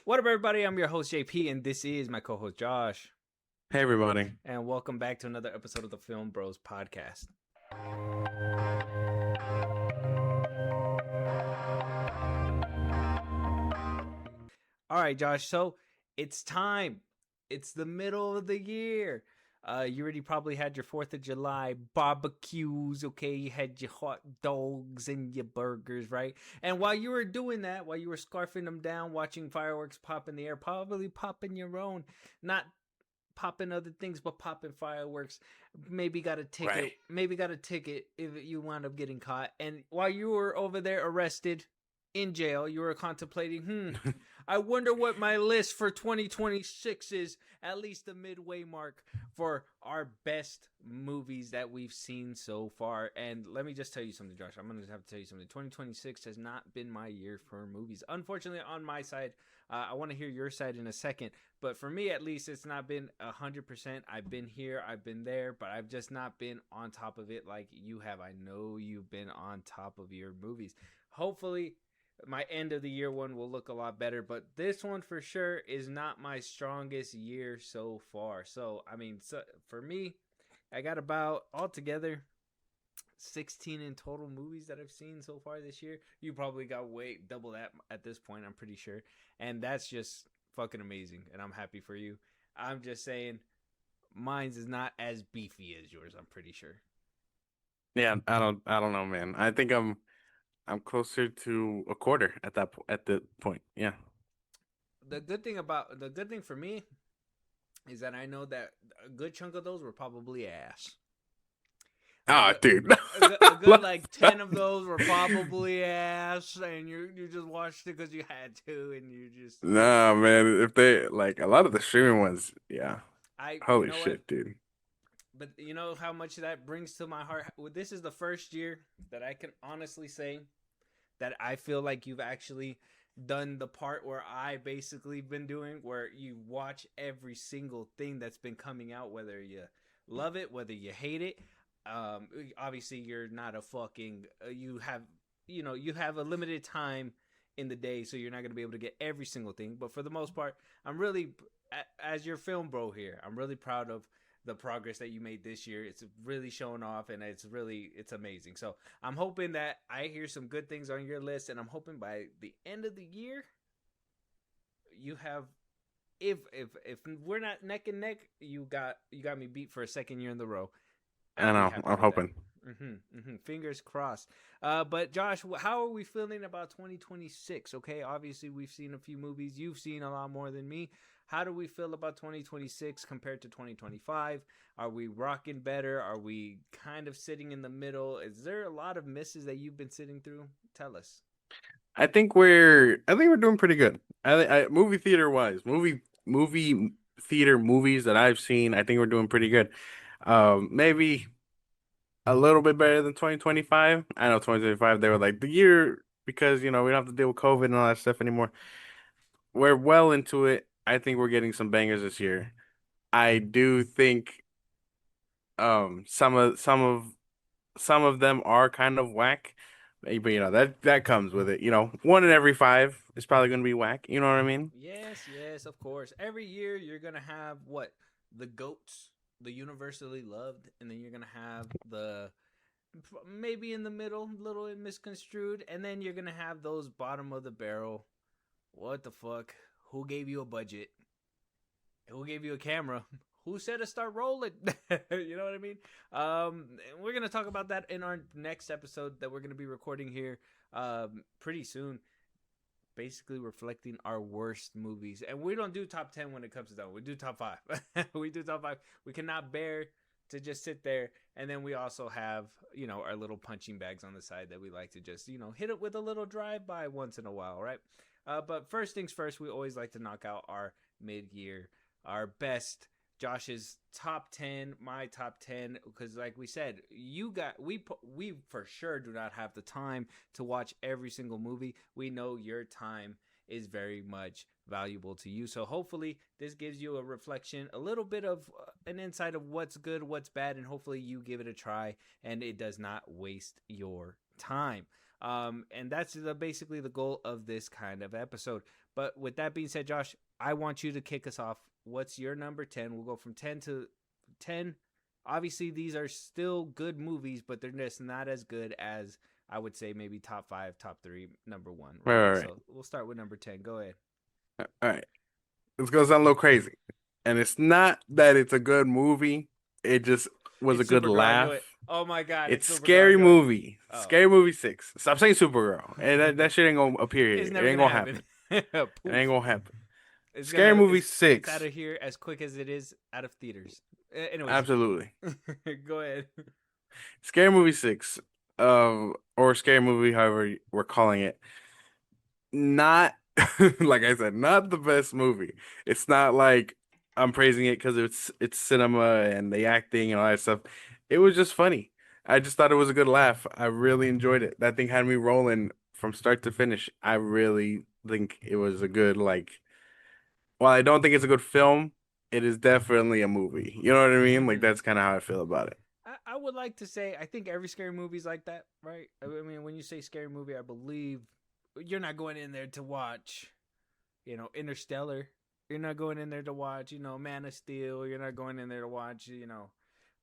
What up, everybody? I'm your host, JP, and this is my co host, Josh. Hey everybody. And welcome back to another episode of the FilmBros podcast. All right, Josh. So it's time. It's the middle of the year. You already probably had your 4th of July barbecues, okay? You had your hot dogs and your burgers, right? And while you were doing that, while you were scarfing them down, watching fireworks pop in the air, probably popping your own, not popping other things, but popping fireworks. Maybe got a ticket. Right. Maybe got a ticket if you wound up getting caught. And while you were over there arrested in jail, you were contemplating, I wonder what my list for 2026 is, at least the midway mark for our best movies that we've seen so far. And let me just tell you something, Josh. I'm going to have to tell you something. 2026 has not been my year for movies. Unfortunately, on my side, I want to hear your side in a second. But for me, at least, it's not been 100%. I've been here, I've been there, but I've just not been on top of it like you have. I know you've been on top of your movies. Hopefully, my end of the year one will look a lot better, but this one for sure is not my strongest year so far. So, for me, I got about altogether 16 in total movies that I've seen so far this year. You probably got way double that at this point, I'm pretty sure. And that's just fucking amazing, and I'm happy for you. I'm just saying mine's is not as beefy as yours, I'm pretty sure. Yeah, I don't know, man. I think I'm closer to a quarter at the point. Yeah. The good thing for me is that I know that a good chunk of those were probably ass. A Ah, good, dude. a good like 10 of those were probably ass, and you just watched it because you had to, and you just Nah, man. If they like a lot of the streaming ones, yeah. you Holy know what? shit, dude. But you know how much that brings to my heart. Well, this is the first year that I can honestly say that I feel like you've actually done the part where I basically been doing, where you watch every single thing that's been coming out, whether you love it, whether you hate it. Obviously, you're not a fucking. You have a limited time in the day, so you're not gonna be able to get every single thing. But for the most part, I'm really, as your film bro here, I'm really proud of the progress that you made this year. It's really showing off, and it's amazing. So I'm hoping that I hear some good things on your list, and I'm hoping by the end of the year you have, if we're not neck and neck, you got me beat for a second year in the row. I'll I be know. happy I'm with that. hoping. Fingers crossed. But Josh, how are we feeling about 2026? Okay, obviously we've seen a few movies. You've seen a lot more than me. How do we feel about 2026 compared to 2025? Are we rocking better? Are we kind of sitting in the middle? Is there a lot of misses that you've been sitting through? Tell us. I think we're doing pretty good. Movie theater wise, movie theater movies that I've seen, I think we're doing pretty good. Maybe a little bit better than 2025. I know 2025 they were like the year because we don't have to deal with COVID and all that stuff anymore. We're well into it. I think we're getting some bangers this year. I do think some of them are kind of whack. But that comes with it. One in every five is probably gonna be whack. You know what I mean? Yes, yes, of course. Every year you're gonna have what, the goats, the universally loved, and then you're gonna have the maybe in the middle, little misconstrued, and then you're gonna have those bottom of the barrel. What the fuck? Who gave you a budget? Who gave you a camera? Who said to start rolling? You know what I mean? We're gonna talk about that in our next episode that we're gonna be recording here pretty soon. Basically reflecting our worst movies, and we don't do top 10 when it comes to that. We do top 5. We do top 5. We cannot bear to just sit there, and then we also have our little punching bags on the side that we like to just hit it with a little drive by once in a while, right? But first things first, we always like to knock out our mid-year, our best, Josh's top 10, my top 10, because like we said, we for sure do not have the time to watch every single movie. We know your time is very much valuable to you. So hopefully this gives you a reflection, a little bit of an insight of what's good, what's bad, and hopefully you give it a try and it does not waste your time. And that's basically the goal of this kind of episode. But with that being said, Josh, I want you to kick us off. What's your number 10? We'll go from 10 to 10. Obviously, these are still good movies, but they're just not as good as I would say maybe top five, top three, number one, Right, right? right, right. So we'll start with number 10. Go ahead. All right. It's gonna sound a little crazy, and it's not that it's a good movie. It just was a It's good Supergirl. I knew laugh. it. Oh my God, It's it's Supergirl. I Scary knew it. Movie. Oh, Scary Movie 6. Stop saying Supergirl. And that shit ain't gonna appear it's here. It never ain't gonna gonna happen. happen. It ain't Poof. gonna happen. It's Scary gonna Movie it's out 6. of here as quick as it is out of theaters. Anyways, Absolutely. go ahead. Scary Movie 6. Or Scary Movie, however we're calling it. Not like I said, not the best movie. It's not like I'm praising it because it's cinema and the acting and all that stuff. It was just funny. I just thought it was a good laugh. I really enjoyed it. That thing had me rolling from start to finish. I really think it was a good like. While I don't think it's a good film, it is definitely a movie. You know what I mean? Like Mm-hmm. that's kind of how I feel about it. I would like to say I think every scary movie's like that, right? I mean, when you say scary movie, I believe you're not going in there to watch, Interstellar. You're not going in there to watch, Man of Steel. You're not going in there to watch,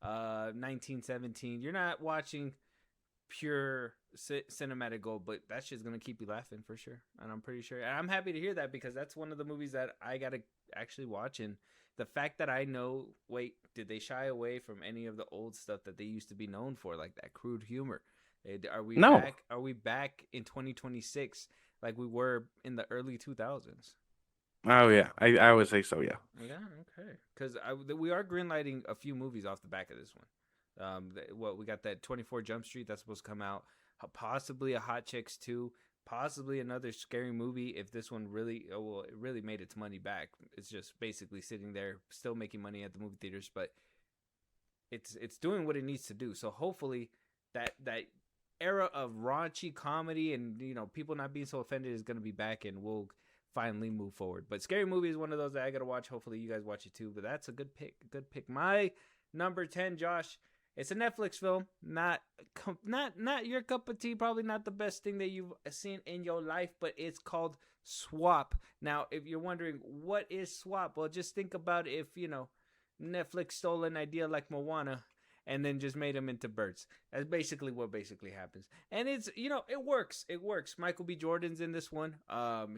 1917. You're not watching pure cinematic gold, but that shit's gonna keep you laughing for sure. And I'm pretty sure. And I'm happy to hear that because that's one of the movies that I gotta actually watch. And the fact that I know, wait, did they shy away from any of the old stuff that they used to be known for, like that crude humor? Are we No. back? Are we back in 2026 like we were in the early 2000s? Oh yeah. I would say so, yeah. Yeah, okay. Because we are greenlighting a few movies off the back of this one. What we got that 24 Jump Street that's supposed to come out, possibly a Hot Chicks 2, possibly another scary movie if this one really, it really made its money back. It's just basically sitting there, still making money at the movie theaters, but it's doing what it needs to do. So hopefully that era of raunchy comedy and people not being so offended is going to be back, and we'll finally move forward. But Scary Movie is one of those that I got to watch. Hopefully you guys watch it too. But that's a good pick. Good pick. My number 10, Josh. It's a Netflix film. Not your cup of tea. Probably not the best thing that you've seen in your life. But it's called Swap. Now, if you're wondering what is Swap, well, just think about if Netflix stole an idea like Moana and then just made them into birds. That's basically what basically happens. And it's it works. It works. Michael B. Jordan's in this one.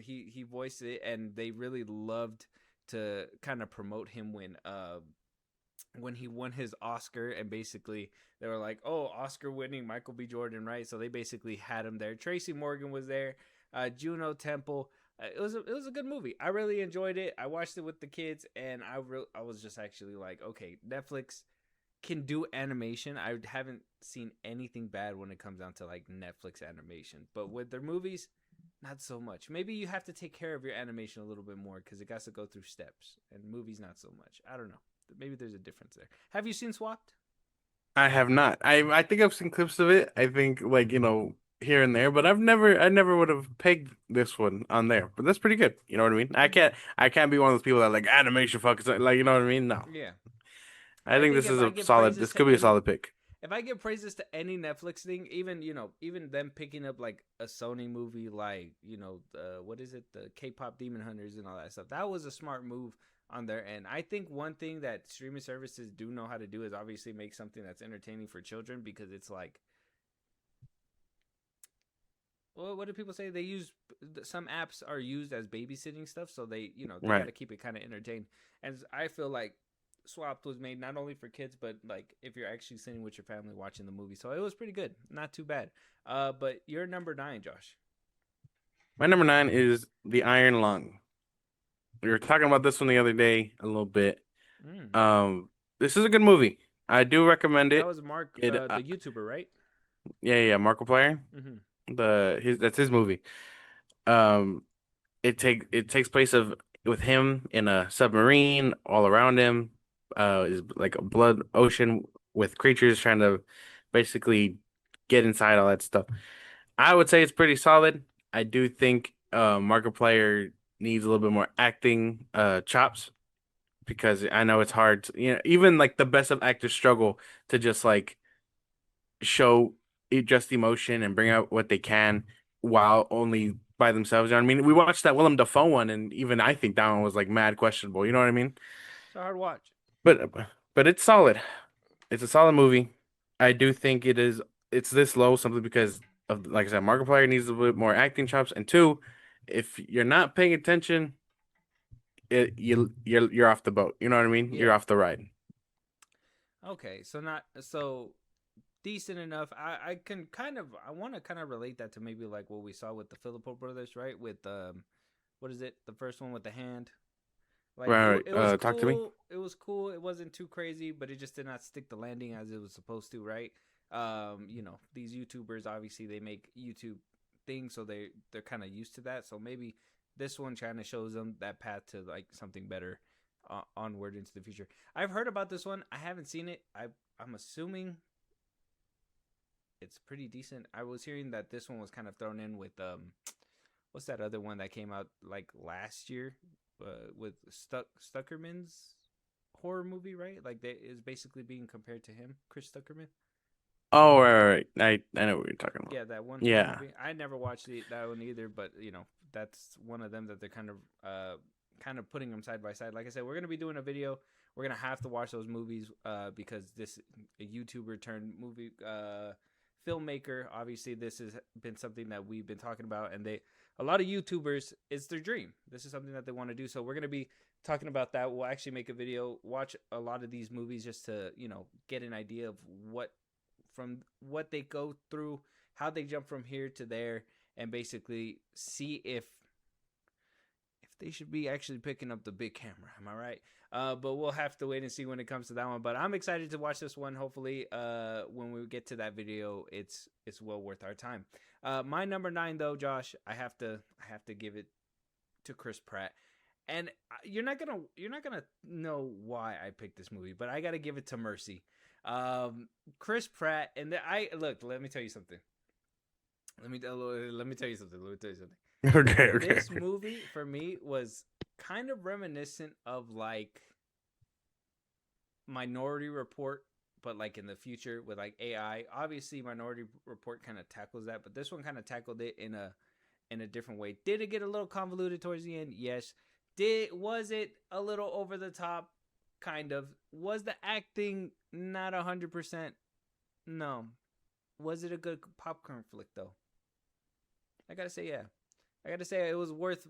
He voiced it, and they really loved to kind of promote him when he won his Oscar, and basically they were like, "Oh, Oscar winning Michael B. Jordan, right?" So they basically had him there. Tracy Morgan was there. Juno Temple. It was a good movie. I really enjoyed it. I watched it with the kids, and I was just actually like, okay, Netflix can do animation. I haven't seen anything bad when it comes down to like Netflix animation, but with their movies, not so much. Maybe you have to take care of your animation a little bit more because it got to go through steps, and movies not so much. I don't know. Maybe there's a difference there. Have you seen Swapped? I have not. I think I've seen clips of it. I think like, here and there, but I never would have pegged this one on there. But that's pretty good. You know what I mean? I can't be one of those people that like animation fuck like, you know what I mean? No. Yeah. I I think think this if is I a give solid praises this to could be a any solid pick. if I give praises to any Netflix thing, even them picking up like a Sony movie, like what is it, the K-pop Demon Hunters and all that stuff, that was a smart move on their end. I think one thing that streaming services do know how to do is obviously make something that's entertaining for children, because it's like, well, what do people say? They use some apps are used as babysitting stuff, so they got Right. to keep it kind of entertained. And I feel like Swapped was made not only for kids, but like if you're actually sitting with your family watching the movie, so it was pretty good, not too bad. But you're number 9, Josh. My number 9 is The Iron Lung. We were talking about this one the other day a little bit. Mm. Um, this is a good movie. I do recommend That it. was Mark, It the YouTuber, right? Yeah, yeah, Markiplier. Mm-hmm. That's his movie. Um, it takes place of with him in a submarine. All around him, is like a blood ocean with creatures trying to basically get inside all that stuff. I would say it's pretty solid. I do think Markiplier needs a little bit more acting chops because I know it's hard even like the best of actors struggle to just like show just emotion and bring out what they can while only by themselves. You know what I mean? We watched that Willem Dafoe one, and even I think that one was like mad questionable. You know what I mean? It's a hard watch. But but it's solid. It's a solid movie. I do think it is. It's this low simply because of, like I said, Markiplier needs a bit more acting chops, and two, if you're not paying attention, you're off the boat. You know what I mean? You're Yeah. off the ride. Okay. So not so decent enough. I can kind of I want to kind of relate that to maybe like what we saw with the Filippo brothers, right? With what is it? The first one with the hand. Like Right, it was right. Talk to me. cool. It was cool. It wasn't too crazy, but it just did not stick the landing as it was supposed to, right? These YouTubers obviously they make YouTube things, so they're kind of used to that. So maybe this one kind of shows them that path to like something better onward into the future. I've heard about this one. I haven't seen it. I'm assuming it's pretty decent. I was hearing that this one was kind of thrown in with what's that other one that came out like last year with Stuckerman's horror movie, right? Like that is basically being compared to him, Chris Stuckerman. Oh, right. I know what you're talking about. Yeah, that one horror Yeah. movie. I never watched that one either, but that's one of them that they're kind of putting them side by side. Like I said, we're gonna be doing a video. We're gonna have to watch those movies because this a YouTuber turned movie filmmaker. Obviously, this has been something that we've been talking about, and a lot of YouTubers, it's their dream. This is something that they want to do. So we're gonna be talking about that. We'll actually make a video, watch a lot of these movies just to get an idea of what they go through, how they jump from here to there, and basically see if they should be actually picking up the big camera. Am I right? But we'll have to wait and see when it comes to that one. But I'm excited to watch this one. Hopefully, when we get to that video, it's well worth our time. My number 9, though, Josh, I have to give it to Chris Pratt. And you're not gonna know why I picked this movie, but I gotta give it to Mercy. Chris Pratt, and I look. Let me tell you something. Let me tell you something. Okay. This movie for me was kind of reminiscent of like Minority Report, but like in the future with like AI. Obviously, Minority Report kind of tackles that, but this one kind of tackled it in a different way. Did it get a little convoluted towards the end? Yes. Was it a little over the top? Kind of. Was the acting not 100%? No. Was it a good popcorn flick though? I gotta say, yeah. I gotta say it was worth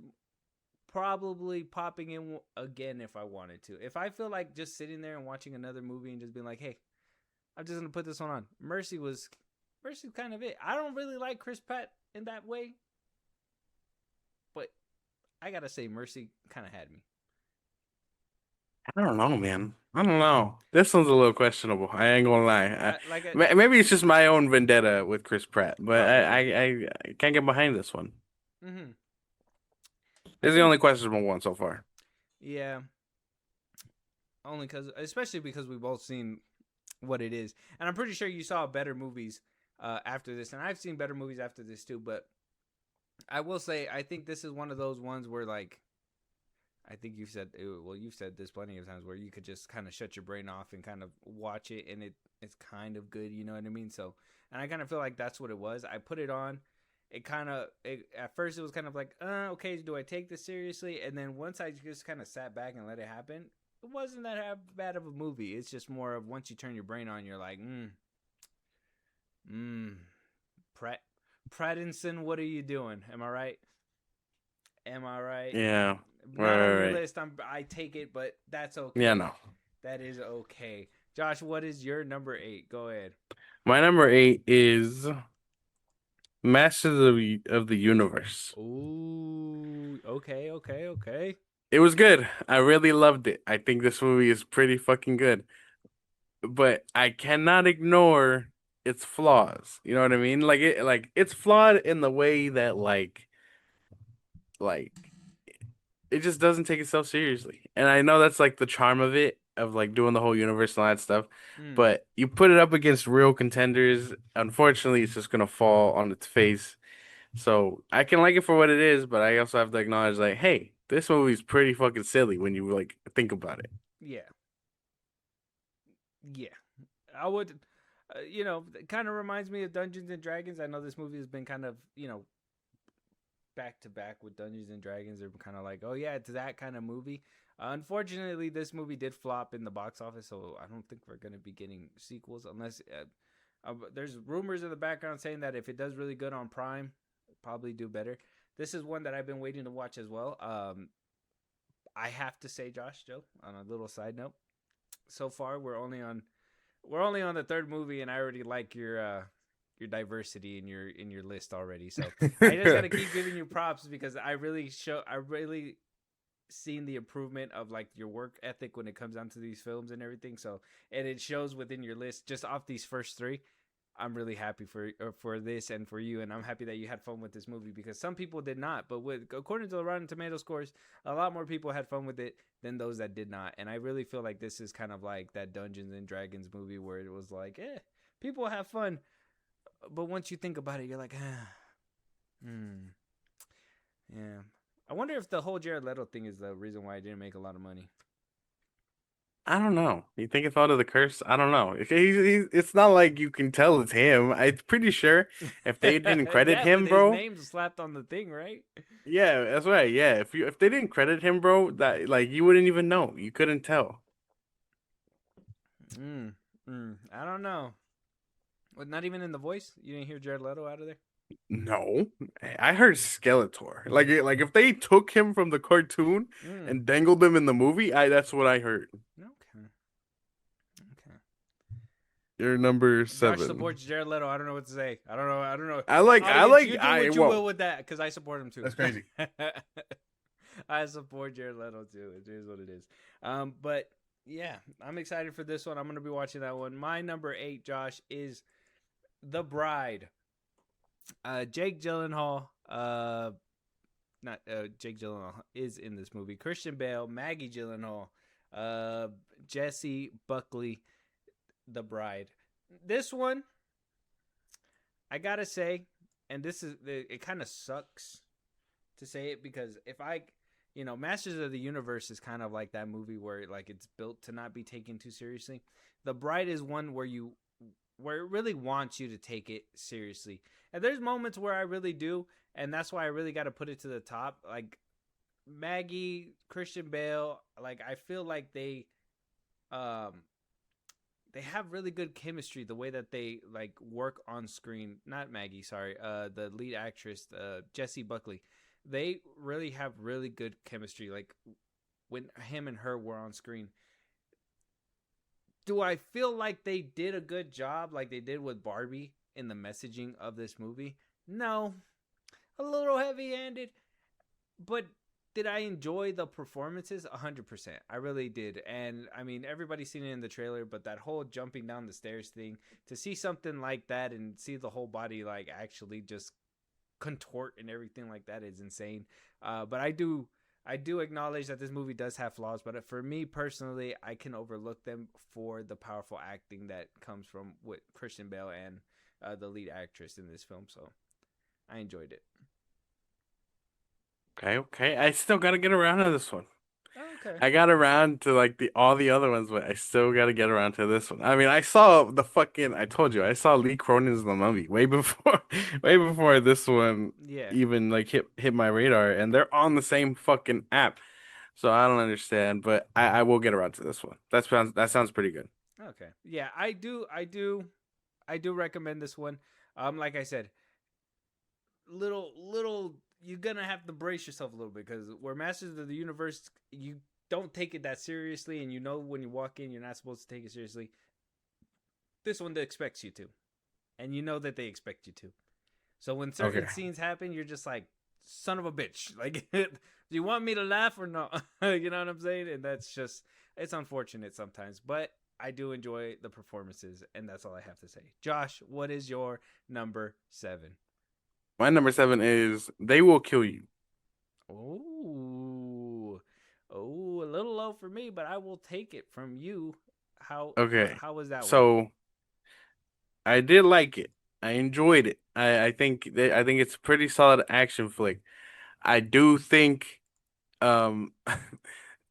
probably popping in again if I wanted to. If I feel like just sitting there and watching another movie and just being like, hey, I'm just gonna put this one on. Mercy was kind of it. I don't really like Chris Pratt in that way, but I gotta say Mercy kind of had me. I don't know, man. I don't know. This one's a little questionable. I ain't gonna lie. Maybe it's just my own vendetta with Chris Pratt, but Probably. I can't get behind this one. Mm-hmm. This I is the think only questionable one so far. yeah, only especially because we've both seen what it is, and I'm pretty sure you saw better movies after this, and I've seen better movies after this too. But I will say, I think this is one of those ones where like I think you've said this plenty of times where you could just kind of shut your brain off and kind of watch it, and it's kind of good. You know what I mean? So, and I kind of feel like that's what it was. I put it on. At first it was kind of like, okay, do I take this seriously? And then once I just kind of sat back and let it happen, it wasn't that bad of a movie. It's just more of once you turn your brain on, you're like, Pratt, Prattinson, what are you doing? Am I right? Am I right? Yeah. Not on your Right. list. I take it, but that's Yeah, okay. no. That is okay. Josh, what is your number 8? Go ahead. My number 8 is Masters of the Universe. Ooh, okay. It was good. I really loved it. I think this movie is pretty fucking good. But I cannot ignore its flaws. You know what I mean? Like it's flawed in the way that like it just doesn't take itself seriously. And I know that's like the charm of it, of like doing the whole universe and all that stuff. Mm, But you put it up against real contenders, unfortunately, it's just gonna fall on its face. So I can like it for what it is, but I also have to acknowledge like, hey, this movie's pretty fucking silly when you like think about it. yeah, yeah. I would, it kind of reminds me of Dungeons and Dragons. I know this movie has been kind of, back to back with Dungeons and Dragons are kind of like, oh yeah, it's that kind of movie. Unfortunately, this movie did flop in the box office, so I don't think we're gonna be getting sequels unless there's rumors in the background saying that if it does really good on Prime, it'll probably do better. This is one that I've been waiting to watch as well. I have to say, Josh, Joe, on a little side note, so far we're only on the third movie, and I already like your diversity in your list already. So I just gotta keep giving you props because I really seen the improvement of like your work ethic when it comes down to these films and everything. So and it shows within your list just off these first three. I'm really happy for this and for you, and I'm happy that you had fun with this movie because some people did not. But according to the Rotten Tomato scores, a lot more people had fun with it than those that did not. And I really feel like this is kind of like that Dungeons and Dragons movie where it was like, people have fun, but once you think about it, you're like, yeah. I wonder if the whole Jared Leto thing is the reason why I didn't make a lot of money. I don't know. You think it's out of the curse? I don't know. It's not like you can tell it's him. I'm pretty sure if they didn't credit Yeah, with him, his bro. name slapped on the thing, right? Yeah, that's right. Yeah, if they didn't credit him, bro, that like you wouldn't even know. You couldn't tell. I don't know. But not even in the voice. You didn't hear Jared Leto out of there. No, I heard Skeletor. Like if they took him from the cartoon Mm. and dangled him in the movie, I that's what I heard. Okay. Okay. You're number Josh 7. supports Jared Leto. I don't know what to say. I don't know. I don't know. I Audience, like you do I what you will whoa. with that because I support him too. That's crazy. I support Jared Leto too. It is what it is. But yeah, I'm excited for this one. I'm gonna be watching that one. My number 8, Josh, is The Bride. Jake Gyllenhaal. Not Jake Gyllenhaal is in this movie. Christian Bale, Maggie Gyllenhaal, Jesse Buckley, The Bride. This one, I gotta say, and this is it. Kind of sucks to say it because if Masters of the Universe is kind of like that movie where like it's built to not be taken too seriously. The Bride is one where it really wants you to take it seriously. And there's moments where I really do, and that's why I really got to put it to the top. Like Maggie, Christian Bale, like I feel like they have really good chemistry the way that they like work on screen. Not Maggie, sorry. The lead actress, Jessie Buckley. They really have really good chemistry like when him and her were on screen. Do I feel like they did a good job like they did with Barbie in the messaging of this movie? No. A little heavy-handed, but did I enjoy the performances? 100%. I really did. And I mean, everybody's seen it in the trailer, but that whole jumping down the stairs thing, to see something like that and see the whole body like actually just contort and everything like that is insane. But I do acknowledge that this movie does have flaws, but for me personally, I can overlook them for the powerful acting that comes from with Christian Bale and the lead actress in this film. So I enjoyed it. Okay, okay. I still gotta get around to this one. Oh, okay. I got around to like the all the other ones, but I still gotta get around to this one. I mean, I saw the fucking. I told you, I saw Lee Cronin's The Mummy way before, way before this one Yeah. even like hit my radar, and they're on the same fucking app. So I don't understand, but I will get around to this one. That sounds pretty good. Okay. Yeah, I do recommend this one. Like I said, little you're gonna have to brace yourself a little bit because we're Masters of the Universe. You don't take it that seriously, and you know when you walk in, you're not supposed to take it seriously. This one expects you to, and you know that they expect you to. So when certain Okay. scenes happen, you're just like, son of a bitch. Like, do you want me to laugh or not? You know what I'm saying? And that's just, it's unfortunate sometimes, but I do enjoy the performances, and that's all I have to say. Josh, what is your number 7? My number 7 is They Will Kill You. Oh, a little low for me, but I will take it from you. How Okay. how was that one? So I did like it. I enjoyed it. I think it's a pretty solid action flick. I do think um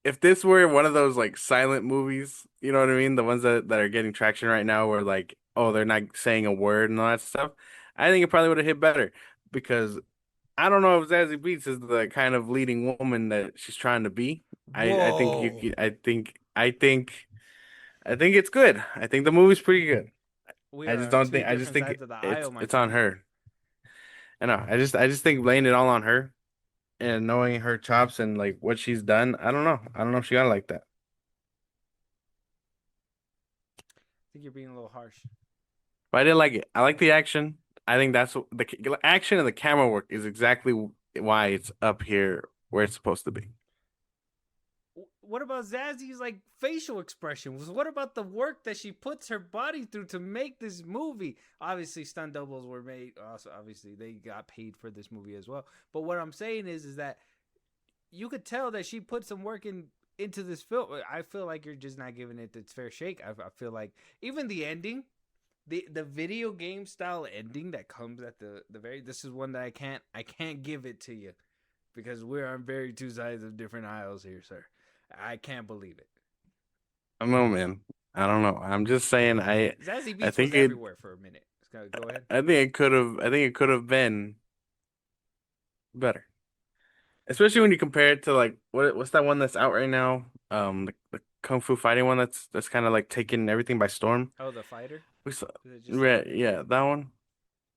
if this were one of those like silent movies, you know what I mean? The ones that are getting traction right now where they're not saying a word and all that stuff, I think it probably would have hit better because I don't know if Zazie Beetz is the kind of leading woman that she's trying to be. I think Whoa. I think it's good. I think the movie's pretty good. We I are just on don't two think I just different think sides of the aisle, my it's on friend. her. I know. I just think laying it all on her and knowing her chops and like what she's done. I don't know. I don't know if she got it like that. I think you're being a little harsh. But I didn't like it. I like the action. I think that's the action and the camera work is exactly why it's up here where it's supposed to be. What about Zazzy's like facial expressions? What about the work that she puts her body through to make this movie? Obviously, stunt doubles were made. Also, obviously, they got paid for this movie as well. But what I'm saying is that you could tell that she put some work into this film. I feel like you're just not giving it its fair shake. I feel like even the ending, the video game style ending that comes at the very. This is one that I can't give it to you because we're on very two sides of different aisles here, sir. I can't believe it. I don't know, man. I don't know. I'm just saying. Zazie I Beats was think it. everywhere for a minute. Go ahead. I think it could have. I think it could have been better, especially when you compare it to like what's that one that's out right now? The kung fu fighting one that's kind of like taking everything by storm. Oh, the fighter. We saw, Is it just the yeah, fighter? yeah, that one,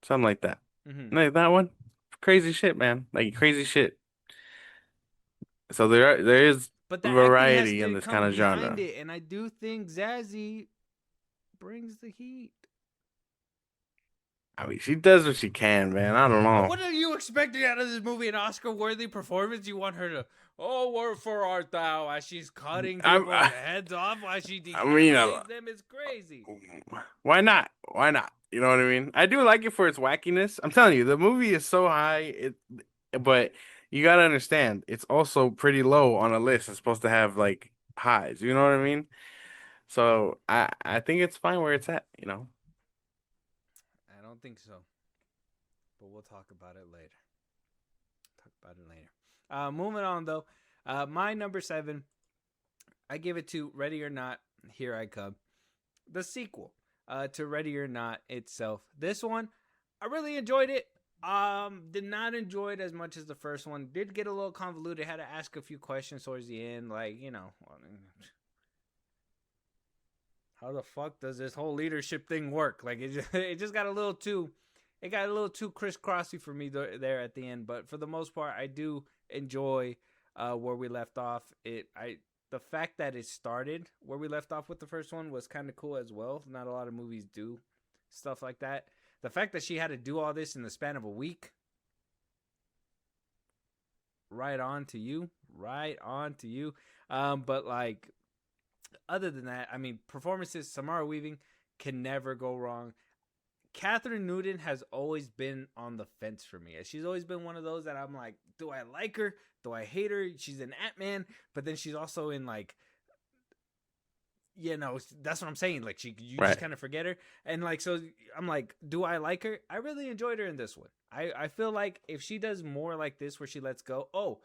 something like that. Mm-hmm. Like that one, crazy shit, man. Like crazy shit. So there is But the acting has variety in to this come kind of behind genre. it, and I do think Zazie brings the heat. I mean, she does what she can, man. I don't know. What are you expecting out of this movie? An Oscar-worthy performance? You want her to, oh, wherefore art thou? As she's cutting I'm, people's heads off, while she I mean, decapitates them, it's crazy. why not? Why not? You know what I mean? I do like it for its wackiness. I'm telling you, the movie is so high, but you gotta understand, it's also pretty low on a list. It's supposed to have like highs. You know what I mean? So I think it's fine where it's at. You know. I don't think so, but we'll talk about it later. Talk about it later. Moving on though, my number 7, I give it to Ready or Not. Here I come. The sequel to Ready or Not itself. This one, I really enjoyed it. Did not enjoy it as much as the first one. Did get a little convoluted. Had to ask a few questions towards the end, like how the fuck does this whole leadership thing work? Like it just got a little too, it got a little too crisscrossy for me there at the end. But for the most part, I do enjoy where we left off. The fact that it started where we left off with the first one was kind of cool as well. Not a lot of movies do stuff like that. The fact that she had to do all this in the span of a week, right on to you, right on to you. But like, other than that, I mean, performances, Samara Weaving can never go wrong. Catherine Newton has always been on the fence for me. She's always been one of those that I'm like, do I like her? Do I hate her? She's an Ant-Man, but then she's also in like, that's what I'm saying. Like you just Right. kind of forget her, and like so I'm like, do I like her? I really enjoyed her in this one. I feel like if she does more like this, where she lets go. Oh,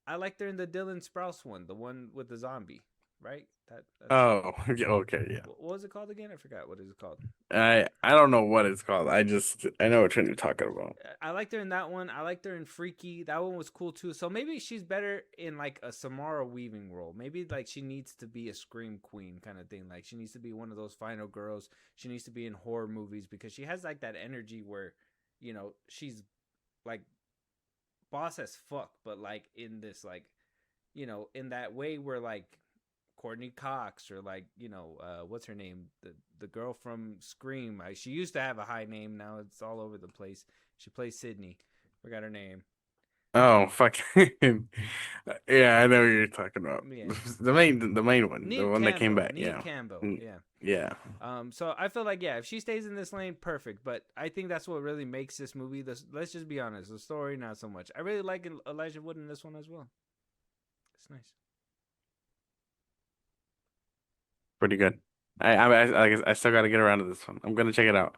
I liked her in the Dylan Sprouse one, the one with the zombie, right? That's Oh, yeah, okay, yeah. what was it called again? I forgot what is it called. I don't know what it's called. I know what you're talking about. I liked her in that one. I liked her in Freaky. That one was cool too. So maybe she's better in like a Samara Weaving role. Maybe like she needs to be a scream queen kind of thing. Like she needs to be one of those final girls. She needs to be in horror movies because she has like that energy where, she's like boss as fuck, but like in this like, in that way where like Courtney Cox or like what's her name, the girl from Scream. She used to have a high name, now it's all over the place. She plays Sydney. Forgot her name. Oh, fuck. Yeah, I know what you're talking about. Yeah, The main one, the Neve one that came Campbell. back. Neve Yeah. Campbell. Mm, Yeah. yeah. So I feel like if she stays in this lane, perfect. But I think that's what really makes this movie. Let's just be honest, the story not so much. I really like Elijah Wood in this one as well. It's nice. Pretty good. I still got to get around to this one. I'm gonna check it out.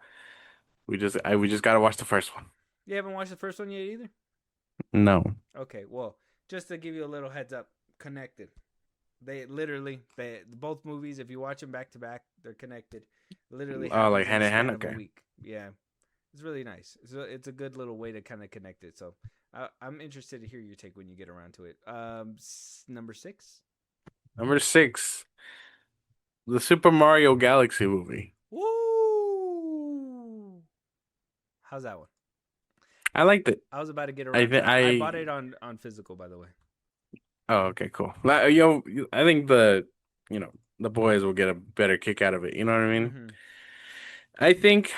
We just got to watch the first one. You haven't watched the first one yet either. No. Okay, well, just to give you a little heads up, connected. They both movies. If you watch them back to back, they're connected. Literally Oh, like happens in hand the in hand. span of a Okay. week. Yeah, it's really nice. It's a good little way to kind of connect it. So, I'm interested to hear your take when you get around to it. Number six. Number six, the Super Mario Galaxy movie. Woo! How's that one? I liked it. I was about to get I around to think it. I I. bought it on physical, by the way. Oh, okay, cool. Yo, I think the boys will get a better kick out of it. You know what I mean? Mm-hmm. I think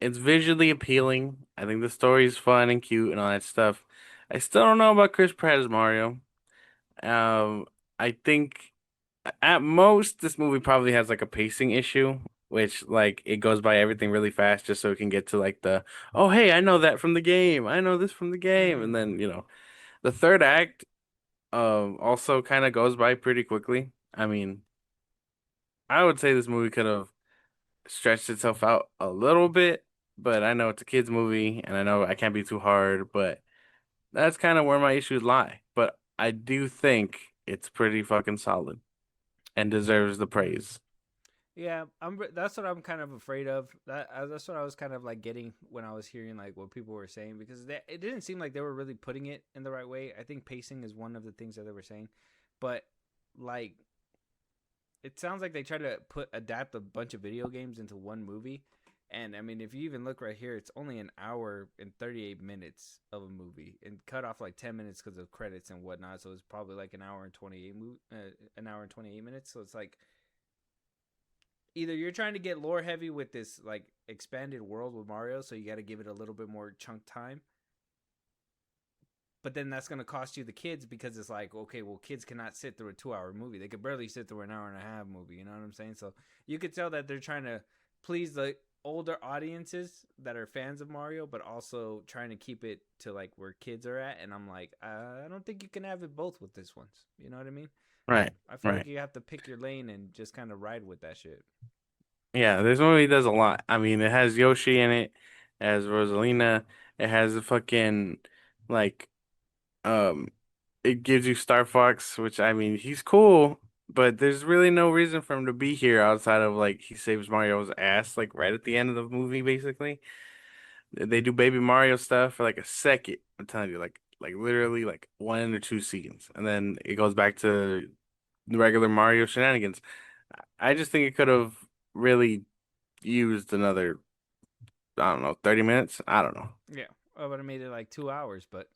it's visually appealing. I think the story is fun and cute and all that stuff. I still don't know about Chris Pratt as Mario. Um, I think at most this movie probably has like a pacing issue, which like it goes by everything really fast just so it can get to like the oh hey I know that from the game. I know this from the game, Mm-hmm. and then the third act also kind of goes by pretty quickly. I mean, I would say this movie could have stretched itself out a little bit, but I know it's a kids movie and I know I can't be too hard, but that's kind of where my issues lie. But I do think it's pretty fucking solid and deserves the praise. Yeah, That's what I'm kind of afraid of. That's what I was kind of like getting when I was hearing like what people were saying because it didn't seem like they were really putting it in the right way. I think pacing is one of the things that they were saying, but like it sounds like they try to adapt a bunch of video games into one movie. And I mean, if you even look right here, it's only an hour and 38 minutes of a movie, and cut off like 10 minutes because of credits and whatnot. So it's probably like an hour and 28 minutes. So it's like either you're trying to get lore heavy with this like expanded world with Mario, so you got to give it a little bit more chunk time. But then that's going to cost you the kids because it's like, okay, well, kids cannot sit through a 2 hour movie. They could barely sit through an hour and a half movie. You know what I'm saying? So you could tell that they're trying to please the older audiences that are fans of Mario, but also trying to keep it to like where kids are at. And I'm like, I don't think you can have it both with this ones. You know what I mean? Right, I feel like right. you have to pick your lane and just kind of ride with that shit. Yeah, this movie does a lot. I mean, it has Yoshi in it, it has Rosalina, it has a fucking like um it gives you Star Fox, which I mean, he's cool, but there's really no reason for him to be here outside of like he saves Mario's ass like right at the end of the movie basically. They do Baby Mario stuff for like a second. I'm telling you, like literally like one or two scenes, and then it goes back to the regular Mario shenanigans. I just think it could have really used another, I don't know, 30 minutes. I don't know. Yeah, I would have made it like 2 hours, but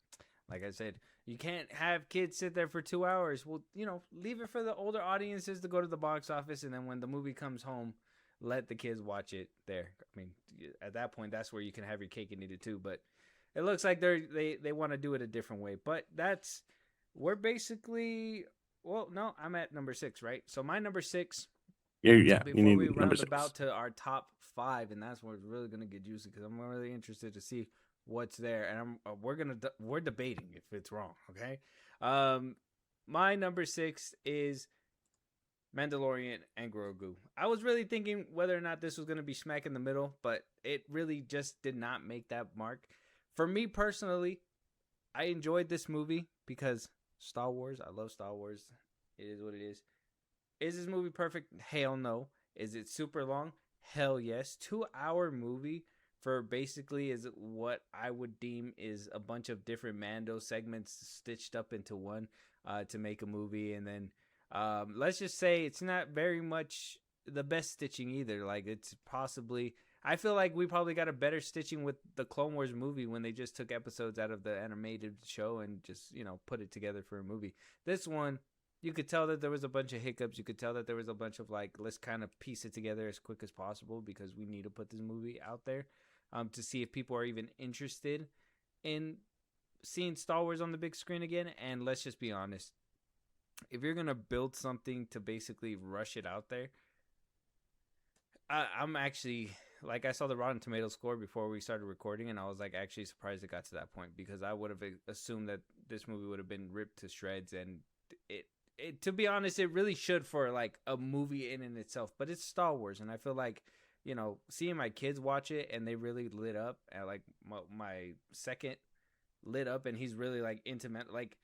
like I said, you can't have kids sit there for 2 hours. Well, leave it for the older audiences to go to the box office, and then when the movie comes home, let the kids watch it there. I mean, at that point, that's where you can have your cake and eat it too. But it looks like they want to do it a different way. But we're basically well, no, I'm at number six, right? So my number six Yeah, you before we need number round six. about to our top five, and that's where it's really gonna get juicy because I'm really interested to see what's there, and we're debating if it's wrong. Okay, um, my number six is Mandalorian and Grogu. I was really thinking whether or not this was gonna be smack in the middle, but it really just did not make that mark. For me personally, I enjoyed this movie because Star Wars. I love Star Wars. It is what it is. Is this movie perfect? Hell no. Is it super long? Hell yes. 2 hour movie for basically is what I would deem is a bunch of different Mando segments stitched up into one to make a movie. And then let's just say it's not very much the best stitching either. Like it's possibly. I feel like we probably got a better stitching with the Clone Wars movie when they just took episodes out of the animated show and just put it together for a movie. This one you could tell that there was a bunch of hiccups. You could tell that there was a bunch of like, let's kind of piece it together as quick as possible because we need to put this movie out there to see if people are even interested in seeing Star Wars on the big screen again. And let's just be honest, if you're gonna build something to basically rush it out there, I'm actually like I saw the Rotten Tomatoes score before we started recording, and I was like actually surprised it got to that point because I would have assumed that this movie would have been ripped to shreds, and to be honest, it really should for like a movie in and itself. But it's Star Wars, and I feel like seeing my kids watch it and they really lit up, and like my second lit up, and he's really like intimate. Like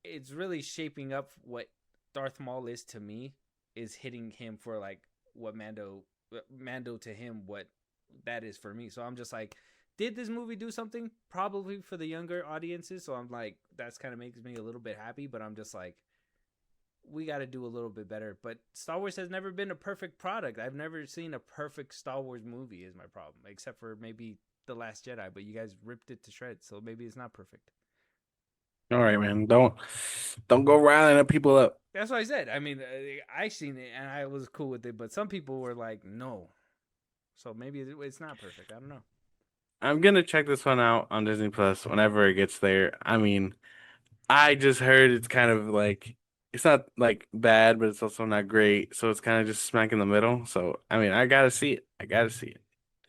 it's really shaping up what Darth Maul is to me is hitting him for like what Mando to him what that is for me. So I'm just like did this movie do something? Probably for the younger audiences. So I'm like, that's kind of makes me a little bit happy. But I'm just like, we got to do a little bit better. But Star Wars has never been a perfect product. I've never seen a perfect Star Wars movie. Is my problem, except for maybe The Last Jedi. But you guys ripped it to shreds, so maybe it's not perfect. All right, man. Don't go riling up people up. That's what I said. I mean, I seen it and I was cool with it, but some people were like, no. So maybe it's not perfect. I don't know. I'm gonna check this one out on Disney Plus whenever it gets there. I mean, I just heard it's kind of like it's not like bad, but it's also not great. So it's kind of just smack in the middle. So I mean, I gotta see it. I gotta see it.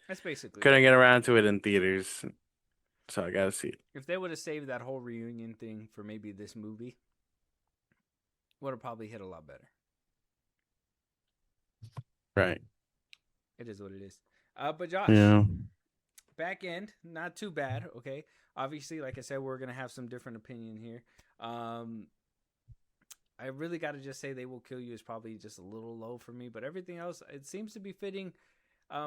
That's basically Couldn't it. get around to it in theaters, so I gotta see it. If they would have saved that whole reunion thing for maybe this movie, would have probably hit a lot better. Right. It is what it is. But Josh, Yeah. back end, not too bad. Okay, obviously, like I said, we're gonna have some different opinion here. Um, I really got to just say, They Will Kill You is probably just a little low for me, but everything else, it seems to be fitting.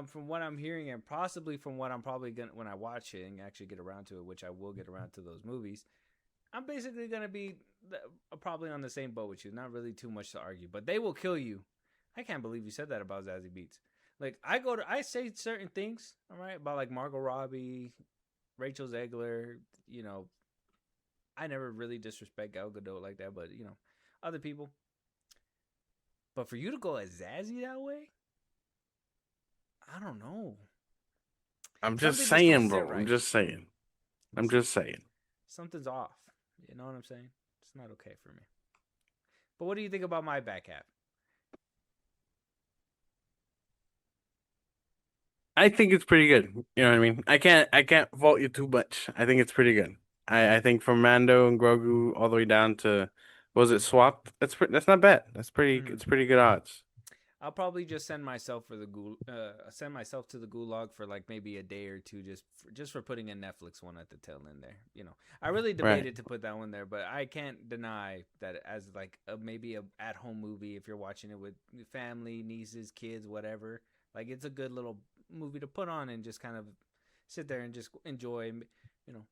From what I'm hearing, and possibly from what I'm probably gonna when I watch it and actually get around to it, which I will get around to those movies. I'm basically gonna be probably on the same boat with you. Not really too much to argue, but They Will Kill You. I can't believe you said that about Zazie Beats. Like I say certain things, all right, about like Margot Robbie, Rachel Zegler. You know, I never really disrespect Gal Gadot like that, but other people. But for you to go as Zazie that way, I don't know. I'm just Something just don't saying, sit bro. I'm right. just saying. I'm just saying. Something's off. You know what I'm saying? It's not okay for me. But what do you think about my back half? I think it's pretty good. You know what I mean? I can't fault you too much. I think it's pretty good. I think from Mando and Grogu all the way down to was it Swap? That's not bad. Mm. It's pretty good odds. I'll probably just send myself to the gulag for like maybe a day or two, just for putting a Netflix one at the tail end there. I really Right. debated to put that one there, but I can't deny that as like maybe a at home movie if you're watching it with family, nieces, kids, whatever. Like it's a good little movie to put on and just kind of sit there and just enjoy. You know,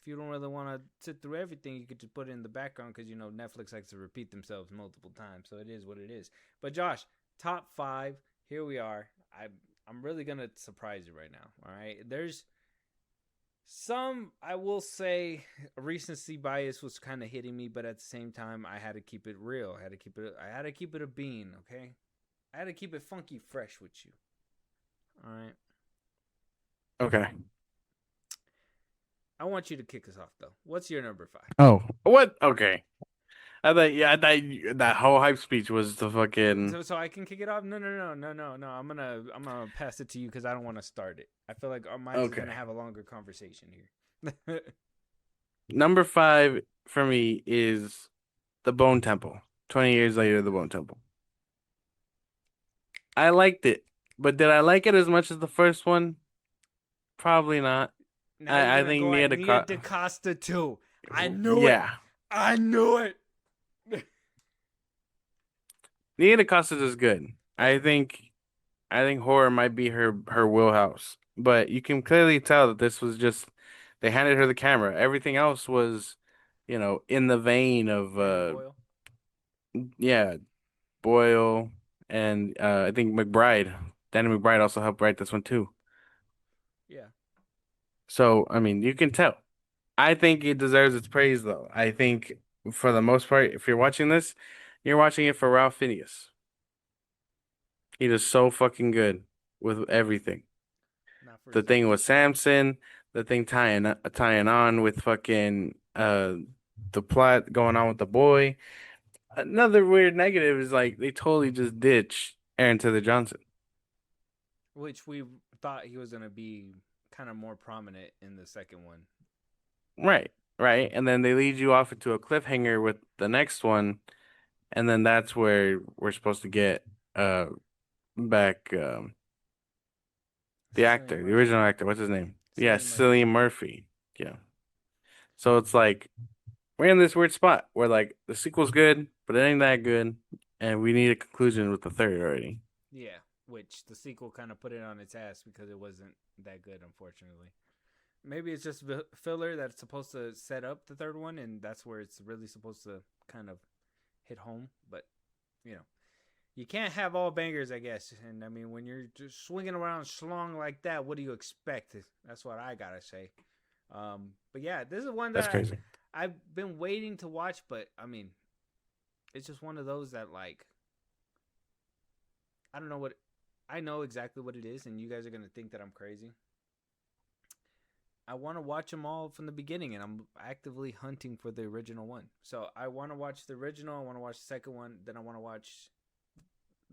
if you don't really want to sit through everything, you could just put it in the background because Netflix likes to repeat themselves multiple times, so it is what it is. But Josh, top five. Here we are. I'm really gonna surprise you right now. All right, there's some I will say recency bias was kind of hitting me, but at the same time I had to keep it real. I had to keep it a bean. Okay, I had to keep it funky fresh with you. All right. Okay. I want you to kick us off though. What's your number five? Oh, what? Okay. That whole hype speech was the fucking So I can kick it off. No, no, no, no, no, no. I'm gonna pass it to you because I don't want to start it. I feel like our minds is gonna okay. have a longer conversation here. Number five for me is the Bone Temple. 20 years later, the Bone Temple. I liked it, but did I like it as much as the first one? Probably not. Now you're I gonna think go at Nia Nia DaCosta. DaCosta too. I knew it. Yeah, I knew it. Nia DaCosta is good. Yeah. I think horror might be her wheelhouse, but you can clearly tell that this was just they handed her the camera. Everything else was, in the vein of Danny Boyle. yeah, Boyle and I think McBride. Danny McBride also helped write this one too. Yeah. So, I mean, you can tell. I think it deserves its praise though. I think for the most part, if you're watching this, you're watching it for Ralph Fiennes. He is so fucking good with everything. Not for The his thing age. with Samson, the thing tying on with fucking the plot going on with the boy. Another weird negative is like they totally just ditched Aaron Taylor Johnson. Which we thought he was gonna be kind of more prominent in the second one. Right, right. And then they lead you off into a cliffhanger with the next one, and then that's where we're supposed to get back the Cillian actor, the Murphy. original actor, what's his name? Yeah, Cillian Murphy. Cillian Murphy. Yeah. So it's like we're in this weird spot where like the sequel's good, but it ain't that good, and we need a conclusion with the third already. Yeah. Which the sequel kind of put it on its ass because it wasn't that good, unfortunately. maybe it's just filler that's supposed to set up the third one, and that's where it's really supposed to kind of hit home. But you know, you can't have all bangers, I guess. And I mean, when you're just swinging around schlong like that, what do you expect? That's what I gotta say. But yeah, this is one That's that crazy. I've been waiting to watch, but I mean, it's just one of those that like I don't know what I know exactly what it is, and you guys are gonna think that I'm crazy. I want to watch them all from the beginning, and I'm actively hunting for the original one. So I want to watch the original. I want to watch the second one. Then I want to watch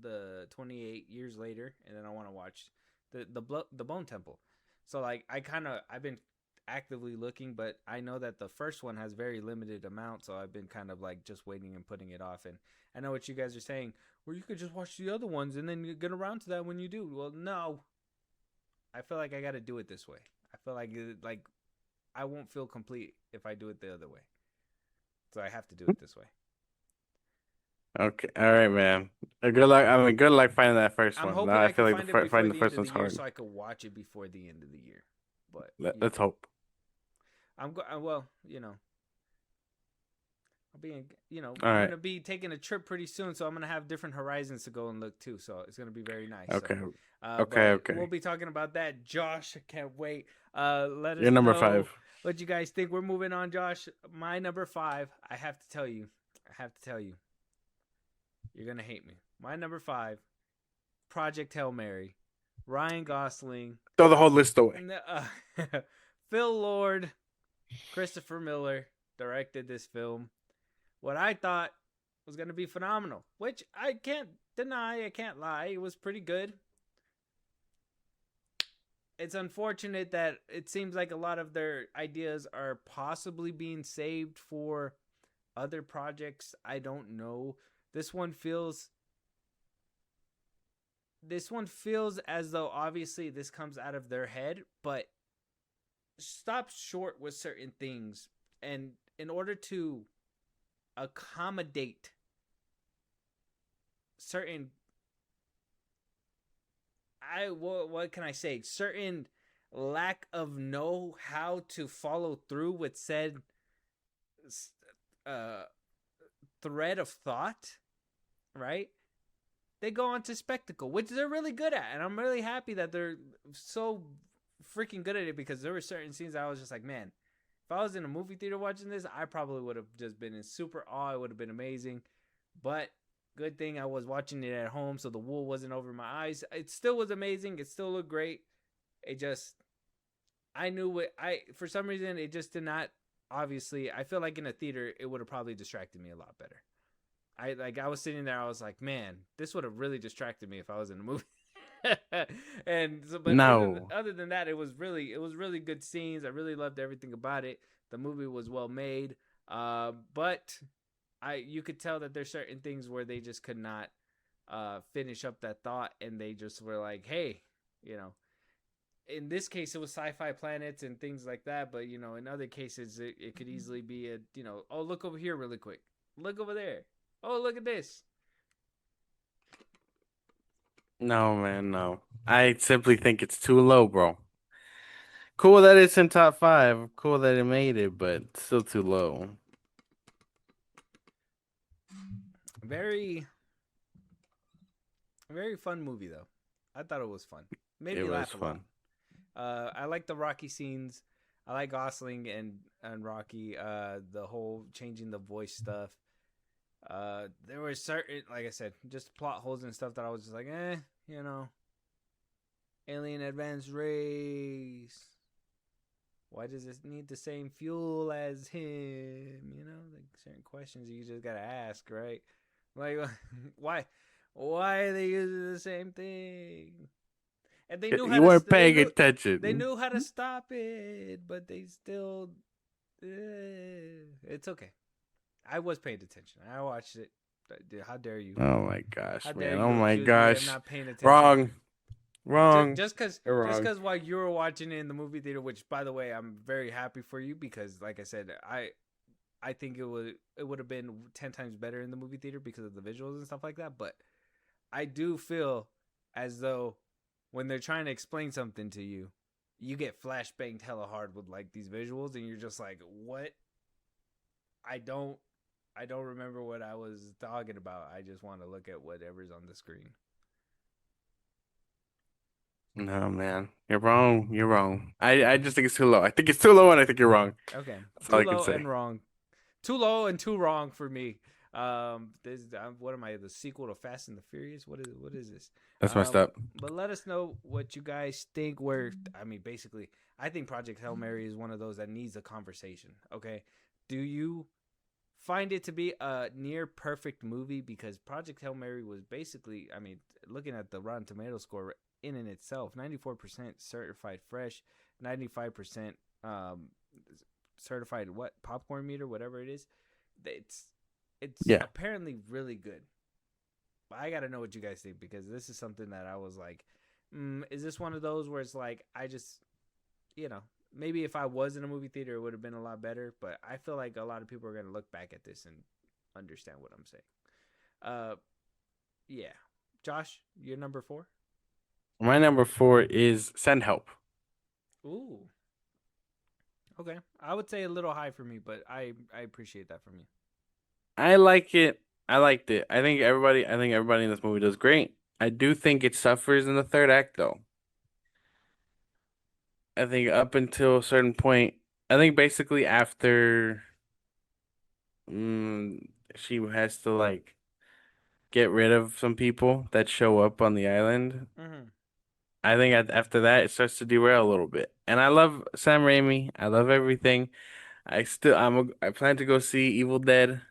the 28 years later, and then I want to watch the Bone Temple. So like I've been actively looking, but I know that the first one has very limited amount, so I've been kind of like just waiting and putting it off. And I know what you guys are saying, well, you could just watch the other ones and then you get around to that when you do. Well, no, I feel like I got to do it this way. I feel like I won't feel complete if I do it the other way. So I have to do it this way. Okay, all right, man. Good luck. I mean, good luck finding that first I'm one. Now hoping I I feel can like find it before finding the the end first of the one's year hard. so I could watch it before the end of the year. But Let's hope. well, you know, I'll be in, you know, All I'm right. gonna be taking a trip pretty soon, so I'm gonna have different horizons to go and look too. So it's gonna be very nice. So, Okay. Okay. but we'll Okay. be talking about that. Josh, I can't wait. Let You're us number know five. what you guys think. We're moving on, Josh. My number 5. I have to tell you. You're gonna hate me. My number 5, Project Hail Mary, Ryan Gosling, Throw the whole list away. Phil Lord, Christopher Miller directed this film. What I thought was going to be phenomenal, which I can't deny, I can't lie. It was pretty good. It's unfortunate that it seems like a lot of their ideas are possibly being saved for other projects. I don't know. This one feels as though obviously this comes out of their head, but stops short with certain things. And in order to accommodate certain what can I say? Certain lack of know how to follow through with said uh, thread of thought, right? They go on to spectacle, which they're really good at, and I'm really happy that they're so freaking good at it because there were certain scenes I was just like, man, if I was in a movie theater watching this, I probably would have just been in super awe. It would have been amazing, but good thing I was watching it at home, so the wool wasn't over my eyes. It still was amazing. It still looked great. It just, I knew what for some reason, it just did not. Obviously, I feel like in a theater, it would have probably distracted me a lot better. I was sitting there, I was like, man, this would have really distracted me if I was in a movie. And so, but No. other than that, it was really good scenes. I really loved everything about it. The movie was well made. But you could tell that there's certain things where they just could not finish up that thought, and they just were like, hey, you know, in this case it was sci-fi planets and things like that, but you know, in other cases it could easily be a, you know, oh, look over here really quick, look over there, oh, look at this. No, man, no. I simply think it's too low, bro. Cool that it's in top five. Cool that it made it, but still too low. Very very fun movie though. I thought it was fun. Made It me was laugh a lot. fun. I like the Rocky scenes. I like Gosling and Rocky. The whole changing the voice stuff. There were certain, like I said, just plot holes and stuff that I was just like, you know, alien advanced race. Why does this need the same fuel as him? You know, like certain questions you just gotta ask, right? Like, why are they using the same thing? And they knew how You to. weren't paying They attention. knew how to stop it, but they still. It's okay. I was paying attention. I watched it. How dare you? Oh my How gosh, dare man. Oh you my accuse me of gosh. not paying attention? Wrong. Wrong. Just because You're wrong. while you were watching it in the movie theater, which by the way, I'm very happy for you because, like I said, I think it would have been 10 times better in the movie theater because of the visuals and stuff like that. But I do feel as though when they're trying to explain something to you, you get flashbanged hella hard with like these visuals, and you're just like, what? I don't I don't remember what I was talking about. I just want to look at whatever's on the screen. No, man, you're wrong. You're wrong. I just think it's too low. I think it's too low, and I think you're wrong. Okay, That's all too I can low say. and wrong. Too low and too wrong for me. This what am I? The sequel to Fast and the Furious? What is this? That's messed Um, up. but let us know what you guys think. Where I mean, basically, I think Project Hail Mary is one of those that needs a conversation. Okay, do you find it to be a near perfect movie? Because Project Hail Mary was basically, I mean, looking at the Rotten Tomato score in and itself, 94% certified fresh, 95% certified what popcorn meter, whatever it is. It's it's Yeah. apparently really good. But I gotta know what you guys think because this is something that I was like, is this one of those where it's like I just you know maybe if I was in a movie theater it would have been a lot better. But I feel like a lot of people are gonna look back at this and understand what I'm saying. Uh, yeah, Josh, you're number four. My number four is Send Help. Ooh, okay. I would say a little high for me, but I appreciate that from you. I like it. I liked it. I think everybody in this movie does great. I do think it suffers in the third act though. I think up until a certain point, I think basically after she has to like get rid of some people that show up on the island. Mm-hmm. I think after that it starts to derail a little bit. And I love Sam Raimi. I love everything. I plan to go see Evil Dead,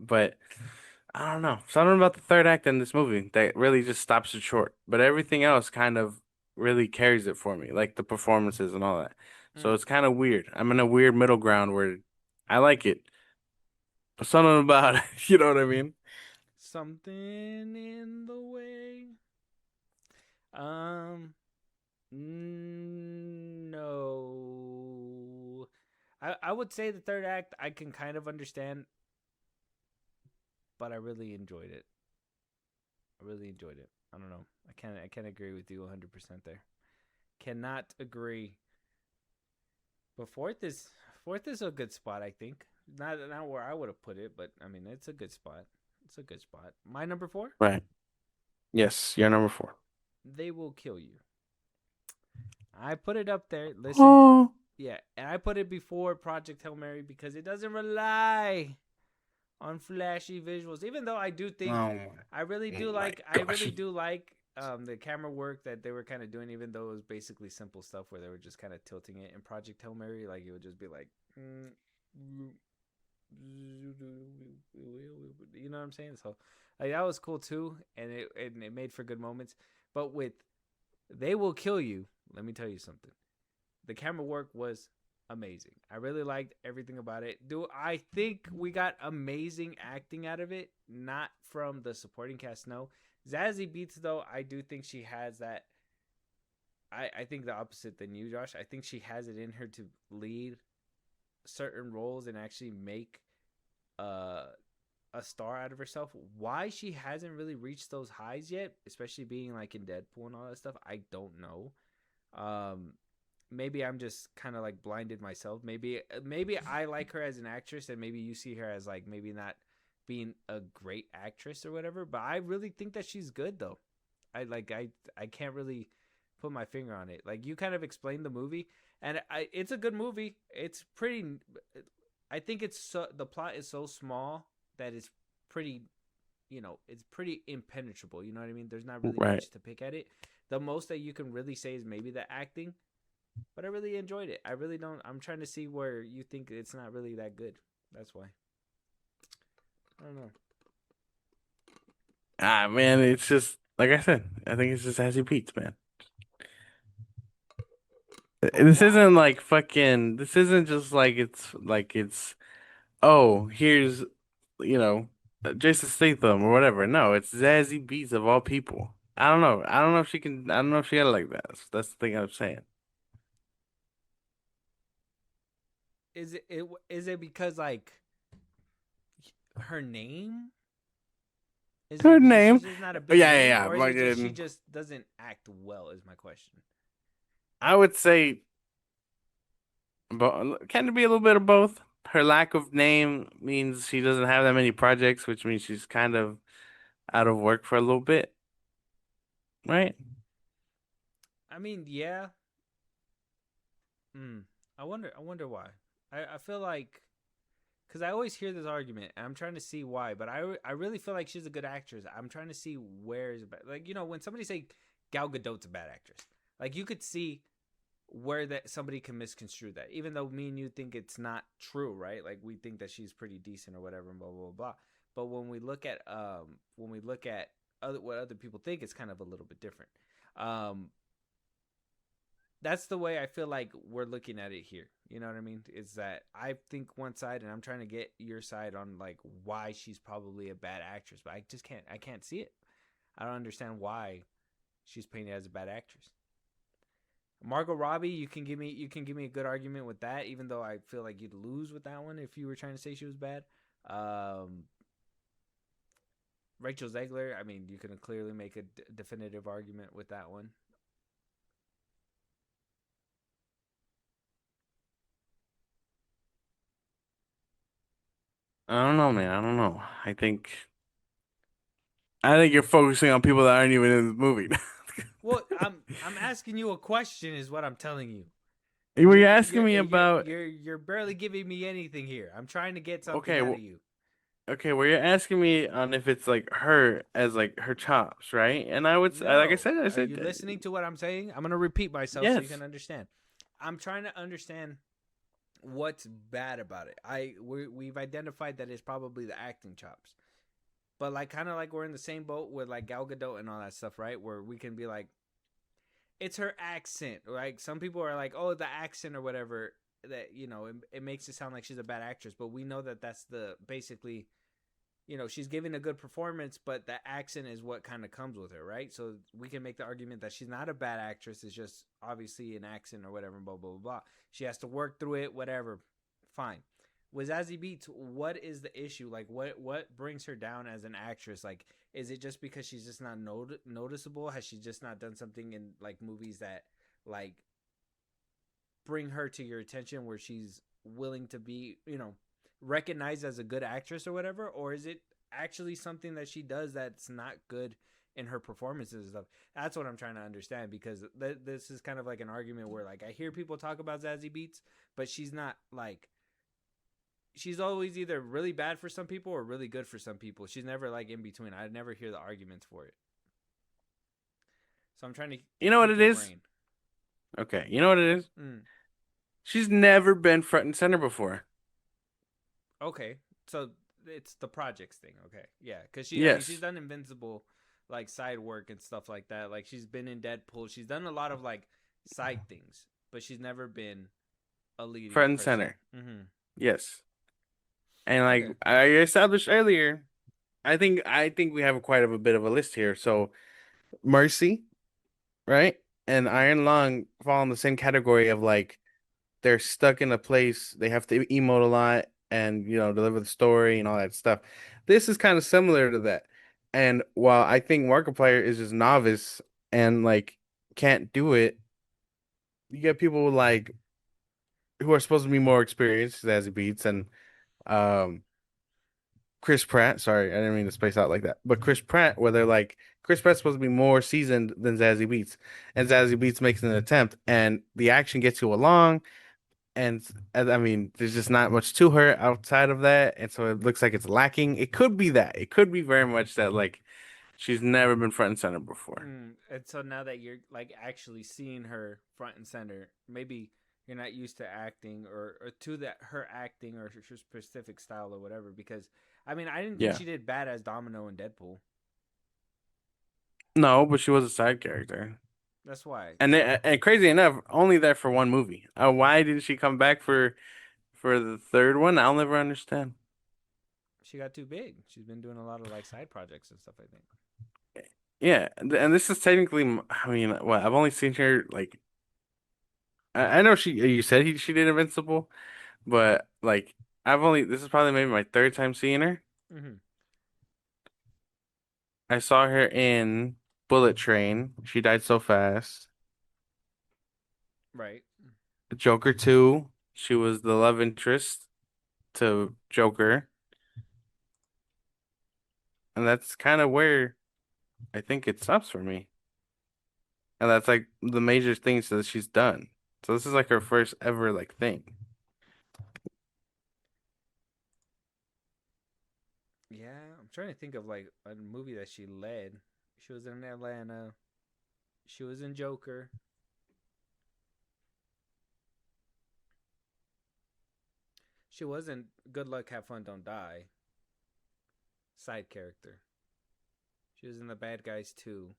but I don't know. Something about the third act in this movie that really just stops it short. But everything else kind of really carries it for me, like the performances and all that. So Mm. it's kind of weird. I'm in a weird middle ground where I like it, but something about it, you know what I mean? Something in the way. Um, no. I would say the third act I can kind of understand, but I really enjoyed it. I really enjoyed it. I don't know. I can't agree with you 100% there. Cannot agree. But fourth is a good spot, I think. Not where I would have put it, but I mean it's a good spot. It's a good spot. My number four, Right. Yes, you're number four. they will kill you. I put it up there. Listen, Oh, yeah, and I put it before Project Hail Mary because it doesn't rely on flashy visuals. Even though I do oh think my, oh my I gosh. really do like the camera work that they were kind of doing, even though it was basically simple stuff where they were just kind of tilting it. In Project Hail Mary, like it would just be like, you know what I'm saying? So like that was cool too, and it made for good moments. But with They Will Kill You, let me tell you something. The camera work was amazing. I really liked everything about it. Do I think we got amazing acting out of it? Not from the supporting cast, no. Zazie Beetz, though, I do think she has that. I think the opposite than you, Josh. I think she has it in her to lead certain roles and actually make uh, a star out of herself. Why she hasn't really reached those highs yet, especially being like in Deadpool and all that stuff, I don't know. Um, Maybe I'm just kind of like blinded myself. Maybe I like her as an actress, and maybe you see her as like maybe not being a great actress or whatever. But I really think that she's good though. I can't really put my finger on it. Like you kind of explained the movie, and it's a good movie. It's pretty. I think the plot is so small that it's pretty. It's pretty impenetrable. You know what I mean? There's not really Right. much to pick at it. The most that you can really say is maybe the acting, but I really enjoyed it. I really don't. I'm trying to see where you think it's not really that good. That's why. I don't know. Ah, man, it's just like I said. I think it's just Sassy Beats, man. But This why? isn't like fucking. This isn't just like it's. Oh, here's you know Jason Statham or whatever. No, it's Zazie Beetz of all people. I don't know. I don't know if she can. I don't know if she got it like that. That's the thing I'm saying. Is it because like her name? Is Her it because she's name. just not a Oh, big yeah, yeah, name, yeah. or is it just she Fucking just doesn't act well? Is my question. I would say, can it be a little bit of both? Her lack of name means she doesn't have that many projects, which means she's kind of out of work for a little bit, right? I mean, yeah. Mm, I wonder why. I feel like because I always hear this argument, and I'm trying to see why. But I really feel like she's a good actress. I'm trying to see where is bad. Like when somebody say Gal Gadot's a bad actress, like you could see where that somebody can misconstrue that, even though me and you think it's not true, right? Like we think that she's pretty decent or whatever, and blah blah blah. But when we look at what other people think, it's kind of a little bit different. Um, that's the way I feel like we're looking at it here. You know what I mean? Is that I think one side and I'm trying to get your side on like why she's probably a bad actress, but I can't see it. I don't understand why she's painted as a bad actress. Margot Robbie, you can give me a good argument with that, even though I feel like you'd lose with that one if you were trying to say she was bad. Um, Rachel Zegler, I mean, you can clearly make a definitive argument with that one. I don't know, man. I don't know. I think you're focusing on people that aren't even in the movie. Well, I'm asking you a question, is what I'm telling you. And Were you asking me about you're barely giving me anything here. I'm trying to get something okay, out of you. okay, were you asking me on if it's like her as like her chops, right? And I would like No. I Are said you listening to what I'm saying? I'm going to repeat myself so you can yes. understand. I'm trying to understand what's bad about it. We've identified that it's probably the acting chops. But like kind of like we're in the same boat with like Gal Gadot and all that stuff, right? Where we can be like it's her accent. Like some people are like, "Oh, the accent or whatever." That it makes it sound like she's a bad actress, but we know that that's the basically she's giving a good performance, but the accent is what kind of comes with her, right? So we can make the argument that she's not a bad actress. It's just obviously an accent or whatever, blah, blah, blah, blah. She has to work through it, whatever. Fine. With Zazie Beetz, what is the issue? Like, what brings her down as an actress? Like, is it just because she's just not noticeable? Has she just not done something in like movies that like bring her to your attention where she's willing to be, recognized as a good actress or whatever? Or is it actually something that she does that's not good in her performances and stuff? That's what I'm trying to understand because this is kind of like an argument where like I hear people talk about Zazie Beetz, but she's not like she's always either really bad for some people or really good for some people. She's never like in between. I never hear the arguments for it. So I'm trying to You know what pick it your is? brain. Okay, you know what it is? Mm. She's never been front and center before. Okay, so it's the projects thing. Okay, yeah, because I mean, she's Yes, done Invincible, like side work and stuff like that. Like she's been in Deadpool. She's done a lot of like side things, but she's never been a leading front and person. center. Mm-hmm. Yes. And like Okay. I established earlier, I think we have quite a bit of a list here. So Mercy, right? And Mm. Iron Lung fall in the same category of like they're stuck in a place, they have to emote a lot and deliver the story and all that stuff. This is kind of similar to that. And while I think Markiplier is just novice and like can't do it, you get people like who are supposed to be more experienced as he beats and um Chris Pratt. Sorry, I didn't mean to space out like that. But Chris Pratt, where they're like Chris Pratt's supposed to be more seasoned than Zazie Beetz, and Zazie Beetz makes an attempt, and the action gets you along, and I mean, there's just not much to her outside of that, and so it looks like it's lacking. It could be that. It could be very much that like she's never been front and center before. And so now that you're like actually seeing her front and center, maybe you're not used to acting or to that her acting or her specific style or whatever. Because I mean, I didn't think Yeah. she did bad as Domino in Deadpool. No, but she was a side character. That's why. And crazy enough, only there for one movie. Why didn't she come back for the third one? I'll never understand. She got too big. She's been doing a lot of like side projects and stuff, I think. Yeah, and this is technically, I mean, what I've only seen her like. I know you said she did Invincible, but like this is probably maybe my third time seeing her. Mm-hmm. I saw her in Bullet Train. She died so fast. Right. Joker 2, she was the love interest to Joker, and that's kind of where I think it stops for me. And that's like the major things that she's done. So this is like her first ever like thing. Yeah, I'm trying to think of like a movie that she led. She was in Atlanta. She was in Joker. She wasn't Good Luck, Have Fun, Don't Die. Side character. She was in The Bad Guys too.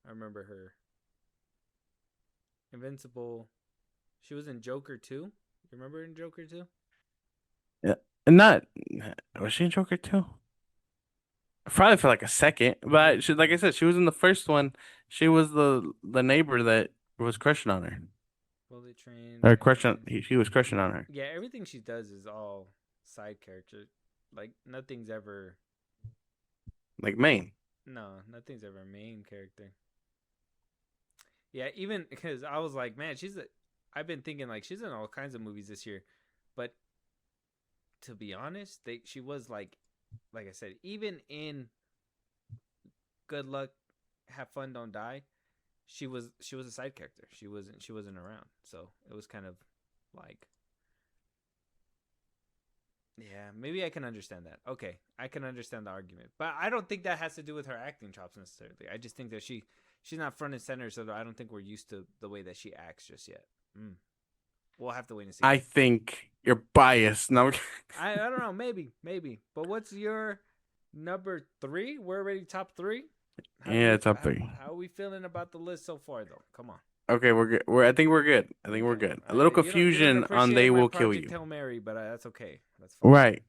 I remember her. Invincible. She was in Joker too. You remember in Joker too? Yeah. And not was she in Joker 2? Probably for like a second, Yeah. but she, like I said, she was in the first one. She was the neighbor that was crushing on her, Bullet Train, or Bad crushing. Guys. He was crushing on her, Yeah, everything she does is all side character. Like nothing's ever like Maine. no, nothing's ever main character. Yeah, even because I was like, man, I've been thinking like she's in all kinds of movies this year, but to be honest, she was like I said, even in Good Luck, Have Fun, Don't Die, she was a side character. She wasn't around, so it was kind of like, yeah, maybe I can understand that. Okay, I can understand the argument, but I don't think that has to do with her acting chops necessarily. I just think that she's not front and center, so I don't think we're used to the way that she acts just yet. Mm. We'll have to wait and see. I think you're biased. No, I don't know, maybe. But what's your number three? We're already top three. How do yeah, we it's up there. how are we feeling about the list so far though? Come on. Okay, we're good. I think we're good. I think we're Okay. good. A little You don't confusion on appreciate "They my Will Kill Project You." Hail Mary, but that's okay. That's fine. Right.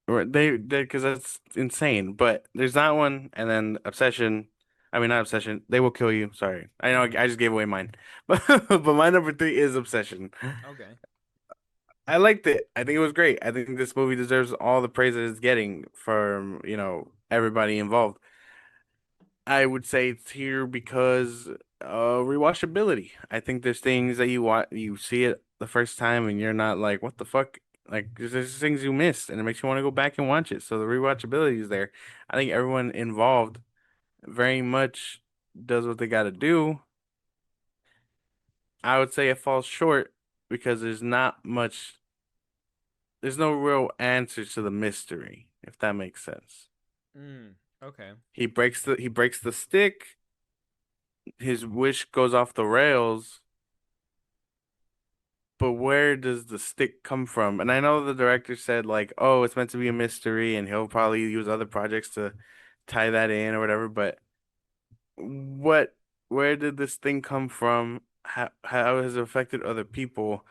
Right. They because that's insane. But there's that one, and then Obsession. I mean, not Obsession. They Will Kill You. Sorry. I know Mm-hmm. I just gave away mine, but my number three is Obsession. Okay. I liked it. I think it was great. I think this movie deserves all the praise that it's getting from, everybody involved. I would say it's here because rewatchability. I think there's things that you see it the first time and you're not like, what the fuck? Like there's things you missed and it makes you want to go back and watch it. So the rewatchability is there. I think everyone involved very much does what they got to do. I would say it falls short because there's no real answer to the mystery, if that makes sense. Mm. Okay. He breaks the stick, his wish goes off the rails, but where does the stick come from? And I know the director said like, "Oh, it's meant to be a mystery and he'll probably use other projects to tie that in or whatever," but what where did this thing come from? How has it affected other people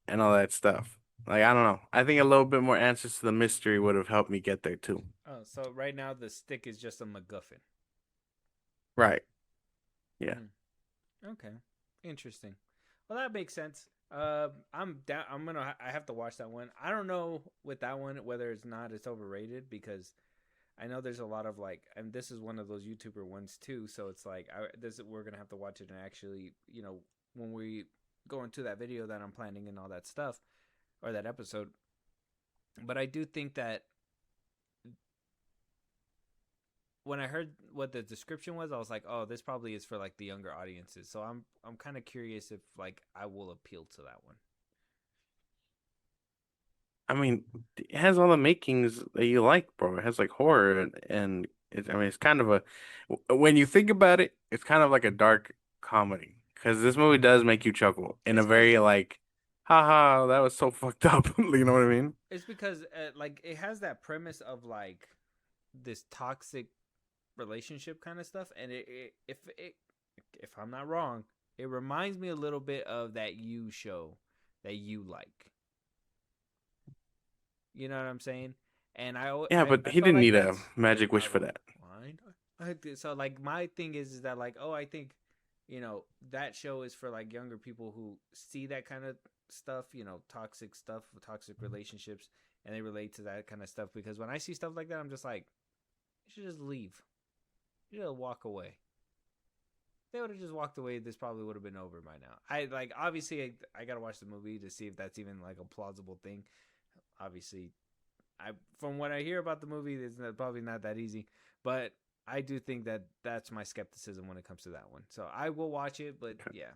and all that stuff? Like, I don't know. I think a little bit more answers to the mystery would have helped me get there too. Oh, so right now the stick is just a MacGuffin. Right. Yeah. Mm. Okay. Interesting. Well, that makes sense. I'm down. I have to watch that one. I don't know with that one whether it's overrated because I know there's a lot of like, and this is one of those YouTuber ones too. So it's like, we're gonna have to watch it and actually, when we go into that video that I'm planning and all that stuff or that episode. But I do think that when I heard what the description was, I was like, oh, this probably is for like the younger audiences. So I'm kind of curious if like I will appeal to that one. I mean, it has all the makings that you like, bro. It has like horror I mean, it's kind of when you think about it, it's kind of like a dark comedy because this movie does make you chuckle in a It's because very like, haha, that was so fucked up. You know what I mean? like it has that premise of like this toxic relationship kind of stuff, and if I'm not wrong, it reminds me a little bit of that You show that you like. You know what I'm saying? And Yeah, but I he felt didn't like need a that's magic wish out for of that. line. So like my thing is that like, oh, I think that show is for like younger people who see that kind of stuff, toxic stuff, toxic relationships, and they relate to that kind of stuff. Because when I see stuff like that, I'm just like, you should just leave. You should walk away. they would have just walked away, this probably would have been over by now. I like obviously I gotta watch the movie to see if that's even like a plausible thing. Obviously, I from what I hear about the movie, it's probably not that easy. But I do think that that's my skepticism when it comes to that one. So I will watch it, but yeah,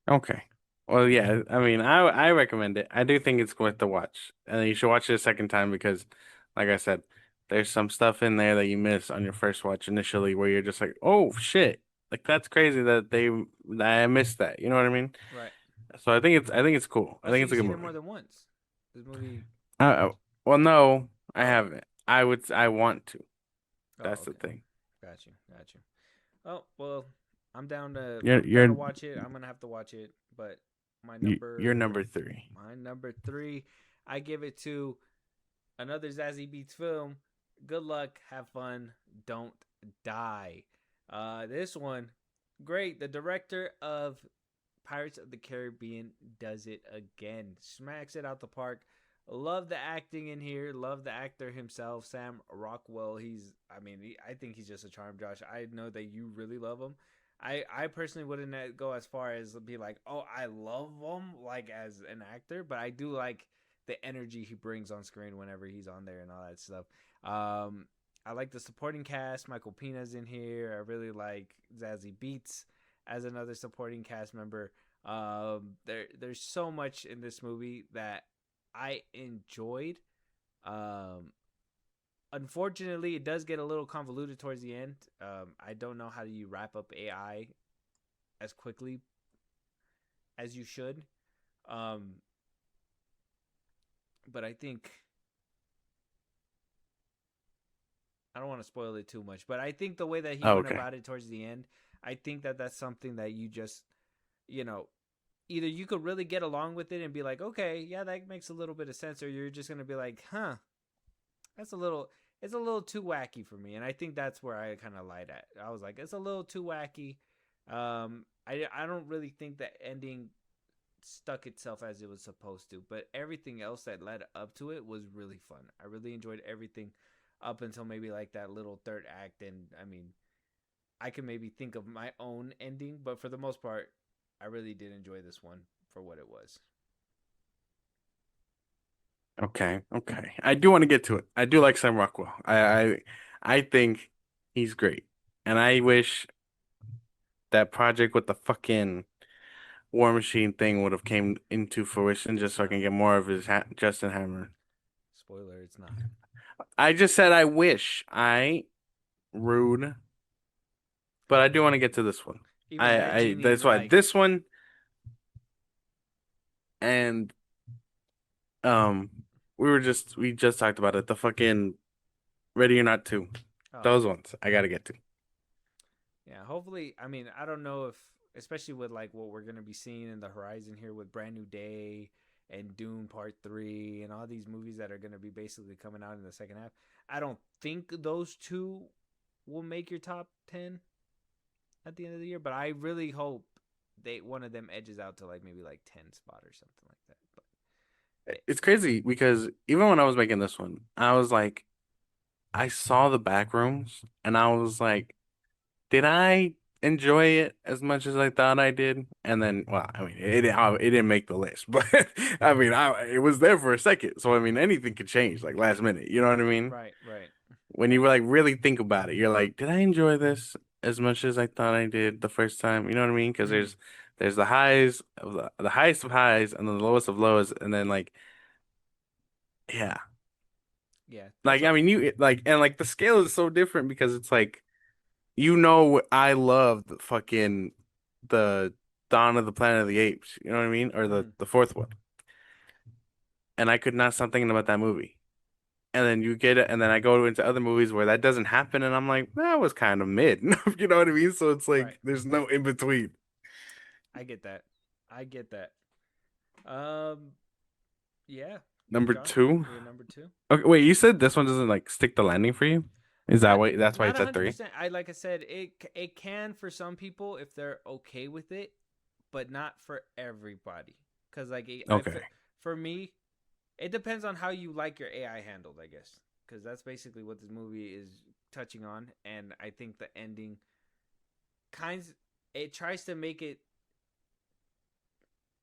Okay. Well, yeah, I mean, I recommend it. I do think it's worth the watch. And you should watch it a second time because, like I said, there's some stuff in there that you miss on your first watch initially where you're just like, "Oh shit." Like that's crazy that I missed that. You know what I mean? right. So I think it's cool. I Oh, so think it's you've a good seen it more movie. than once? This movie. Uh, well, no, I Oh, haven't. I want to. oh, That's the okay. thing. Got you, got you. Oh well, You're I'm down to you're watch it. I'm gonna have to watch it, but my you're number number three. my number three, I give it to another Zazie Beats film. Good luck, have fun, don't die. This one, great. The director of Pirates of the Caribbean does it again. Smacks it out the park. Love the acting in here. Love the actor himself, Sam Rockwell. I think he's just a charm, Josh. I know that you really love him. I personally wouldn't go as far as be like, oh, I love him like as an actor, but I do like the energy he brings on screen whenever he's on there and all that stuff. I like the supporting cast. Michael Pena's in here. I really like Zazie Beats as another supporting cast member. There's so much in this movie that I enjoyed. Um, Unfortunately, it does get a little convoluted towards the end. I don't know how you wrap up AI as quickly as you should. Um, but I think I don't want to spoil it too much. But I think the way that he Oh, went okay. about it towards the end, I think that that's something that you just, you know, either you could really get along with it and be like, okay, yeah, that makes a little bit of sense, or you're just gonna be like, huh, that's it's a little too wacky for me. And I think that's where I kind of lied at. I was like, it's a little too wacky. I don't really think the ending stuck itself as it was supposed to, but everything else that led up to it was really fun. I really enjoyed everything up until maybe like that little third act. And I mean, I can maybe think of my own ending, but for the most part, I really did enjoy this one for what it was. Okay, okay. I do want to get to it. I do like Sam Rockwell. I think he's great. And I wish that project with the fucking War Machine thing would have came into fruition just It's so I can not. get more of his Justin Hammer. Spoiler, it's not. I just said I wish. I rude, but I do want to get to this one. Even that I genie's that's why like, this one and um we just talked about it. The fucking Ready or Not 2. oh Those yeah. ones I gotta get to. Yeah, hopefully. I mean, I don't know if, especially with like what we're gonna be seeing in the horizon here with Brand New Day and Dune Part Three and all these movies that are gonna be basically coming out in the second half. I don't think those two will make your top 10 at the end of the year, but I really hope they one of them edges out to like maybe like 10 spot or something like that. But It's crazy because even when I was making this one, I was like, I saw the back rooms and I was like, did I enjoy it as much as I thought I did? And then, well, I mean, it didn't make the list, but I mean, it was there for a second. So I mean, anything could change like last minute. You know what I mean? right, right. When you like really think about it, you're like, did I enjoy this as much as I thought I did the first time? You know what I mean? Because Mm, there's the highs of the highest of highs and then the lowest of lows, and then like, yeah. yeah, that's Like I all. mean you like and like the scale is so different because it's like I loved fucking the Dawn of the Planet of the Apes, you know what I mean? Or Mm, the fourth one. And I could not stop thinking about that movie. And then you get it and then I go into other movies where that doesn't happen and I'm like, that was kind of mid. You know what I mean? So it's right. like there's no in between. I get that. I get that. Um, yeah, Number Josh, two. you're number two. Okay, wait, you said this one doesn't like stick the landing for you? Is that Not why that's why not it's a at hundred three? percent. I like I said, it can for some people if they're okay with it, but not for everybody. Because like Okay. for me, it depends on how you like your AI handled, I guess. Because that's basically what this movie is touching on, and I think the ending kinds it tries to make it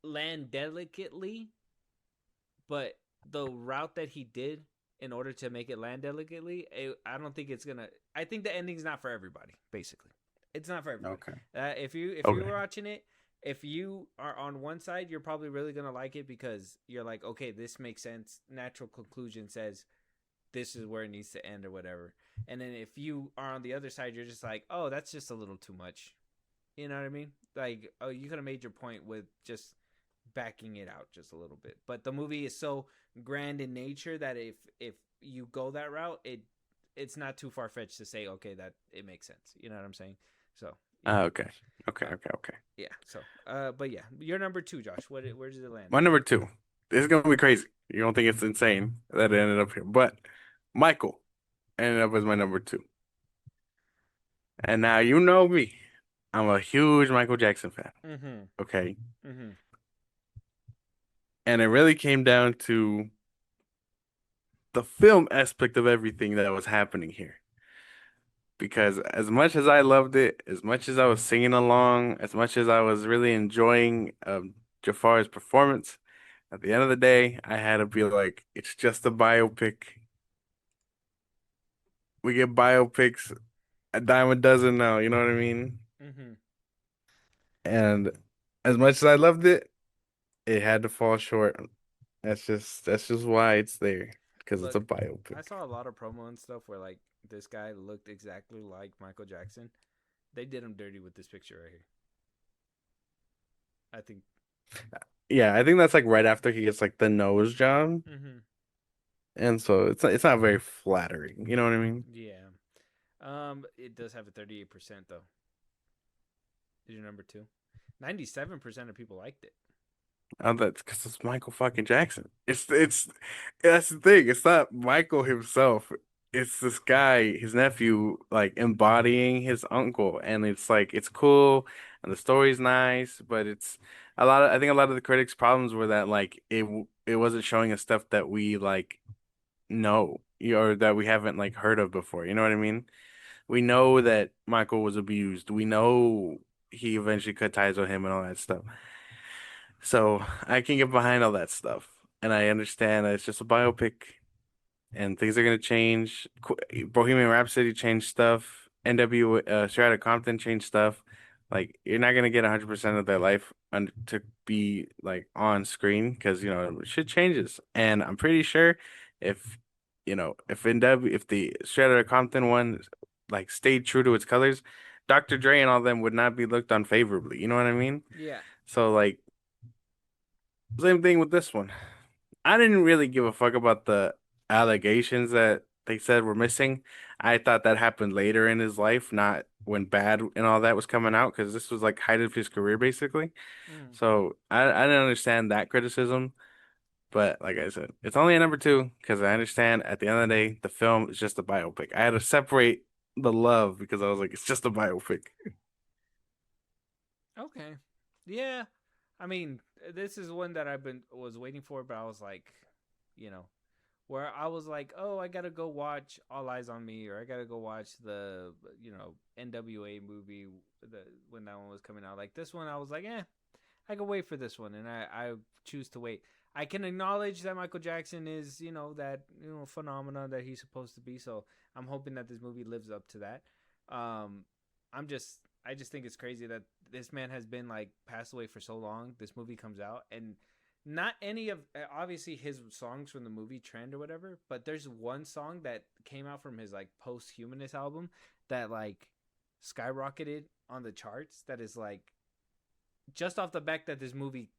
land delicately, but the route that he did in order to make it land delicately, I don't think it's gonna. I think the ending's not for everybody. Basically, it's not for everybody. Okay. If you're Okay. watching it, if you are on one side, you're probably really gonna like it because you're like, okay, this makes sense. Natural conclusion says this is where it needs to end or whatever. And then if you are on the other side, you're just like, oh, that's just a little too much. You know what I mean? Like, oh, you could have made your point with just backing it out just a little bit. But the movie is so grand in nature that if you go that route, it's not too far fetched to say okay that it makes sense. You know what I'm saying? So yeah, Okay. Okay. uh, Okay. Okay. yeah. So but yeah, you're number two, Josh. Where does it land? My number two. This is gonna be crazy. You don't think it's insane that it ended up here, but Michael ended up as my number two. And now you know me. I'm a huge Michael Jackson fan. Mm-hmm. Okay. Mm-hmm. And it really came down to the film aspect of everything that was happening here. Because as much as I loved it, as much as I was singing along, as much as I was really enjoying Jafar's performance, at the end of the day, I had to be like, it's just a biopic. We get biopics a dime a dozen now, you know what I mean? Mm-hmm. And as much as I loved it, it had to fall short. That's just why it's there, because it's Look, a biopic. I saw a lot of promo and stuff where like this guy looked exactly like Michael Jackson. They did him dirty with this picture right here. I think. Yeah, I think that's like right after he gets like the nose job, Mm-hmm. and so it's not very flattering. You know what I mean? Yeah. It does have a 38% though. Is your number two? 97% of people liked it. That's because it's Michael fucking Jackson. It's that's the thing. It's not Michael himself. It's this guy, his nephew, like embodying his uncle, and it's like it's cool, and the story's nice, but it's a lot of. I think a lot of the critics' problems were that like it wasn't showing us stuff that we like know or that we haven't like heard of before. You know what I mean? We know that Michael was abused. We know he eventually cut ties with him and all that stuff. So I can get behind all that stuff. And I understand that it's just a biopic and things are gonna change. Bohemian Rhapsody changed stuff. NW Straight Outta Compton changed stuff. Like you're not gonna get 100% of their life to be like on screen because shit changes. And I'm pretty sure if if NW if the Straight Outta Compton one like stayed true to its colors, Dr. Dre and all them would not be looked on favorably. You know what I mean? Yeah. So like same thing with this one. I didn't really give a fuck about the allegations that they said were missing. I thought that happened later in his life, not when Bad and all that was coming out, because this was like height of his career basically. Mm. So I didn't understand that criticism. But like I said, it's only a number two because I understand at the end of the day, the film is just a biopic. I had to separate the love because I was like, it's just a biopic. Okay. Yeah. I mean, this is one that was waiting for, but I was like, you know, where I was like, oh, I gotta go watch All Eyes on Me, or I gotta go watch the NWA movie when that one was coming out. Like this one, I was like, I can wait for this one, and I choose to wait. I can acknowledge that Michael Jackson is that phenomenon that he's supposed to be. So I'm hoping that this movie lives up to that. Um, I just think it's crazy that this man has been like passed away for so long. This movie comes out and not any of obviously his songs from the movie Trend or whatever, but there's one song that came out from his like posthumous album that like skyrocketed on the charts that is like just off the back that this movie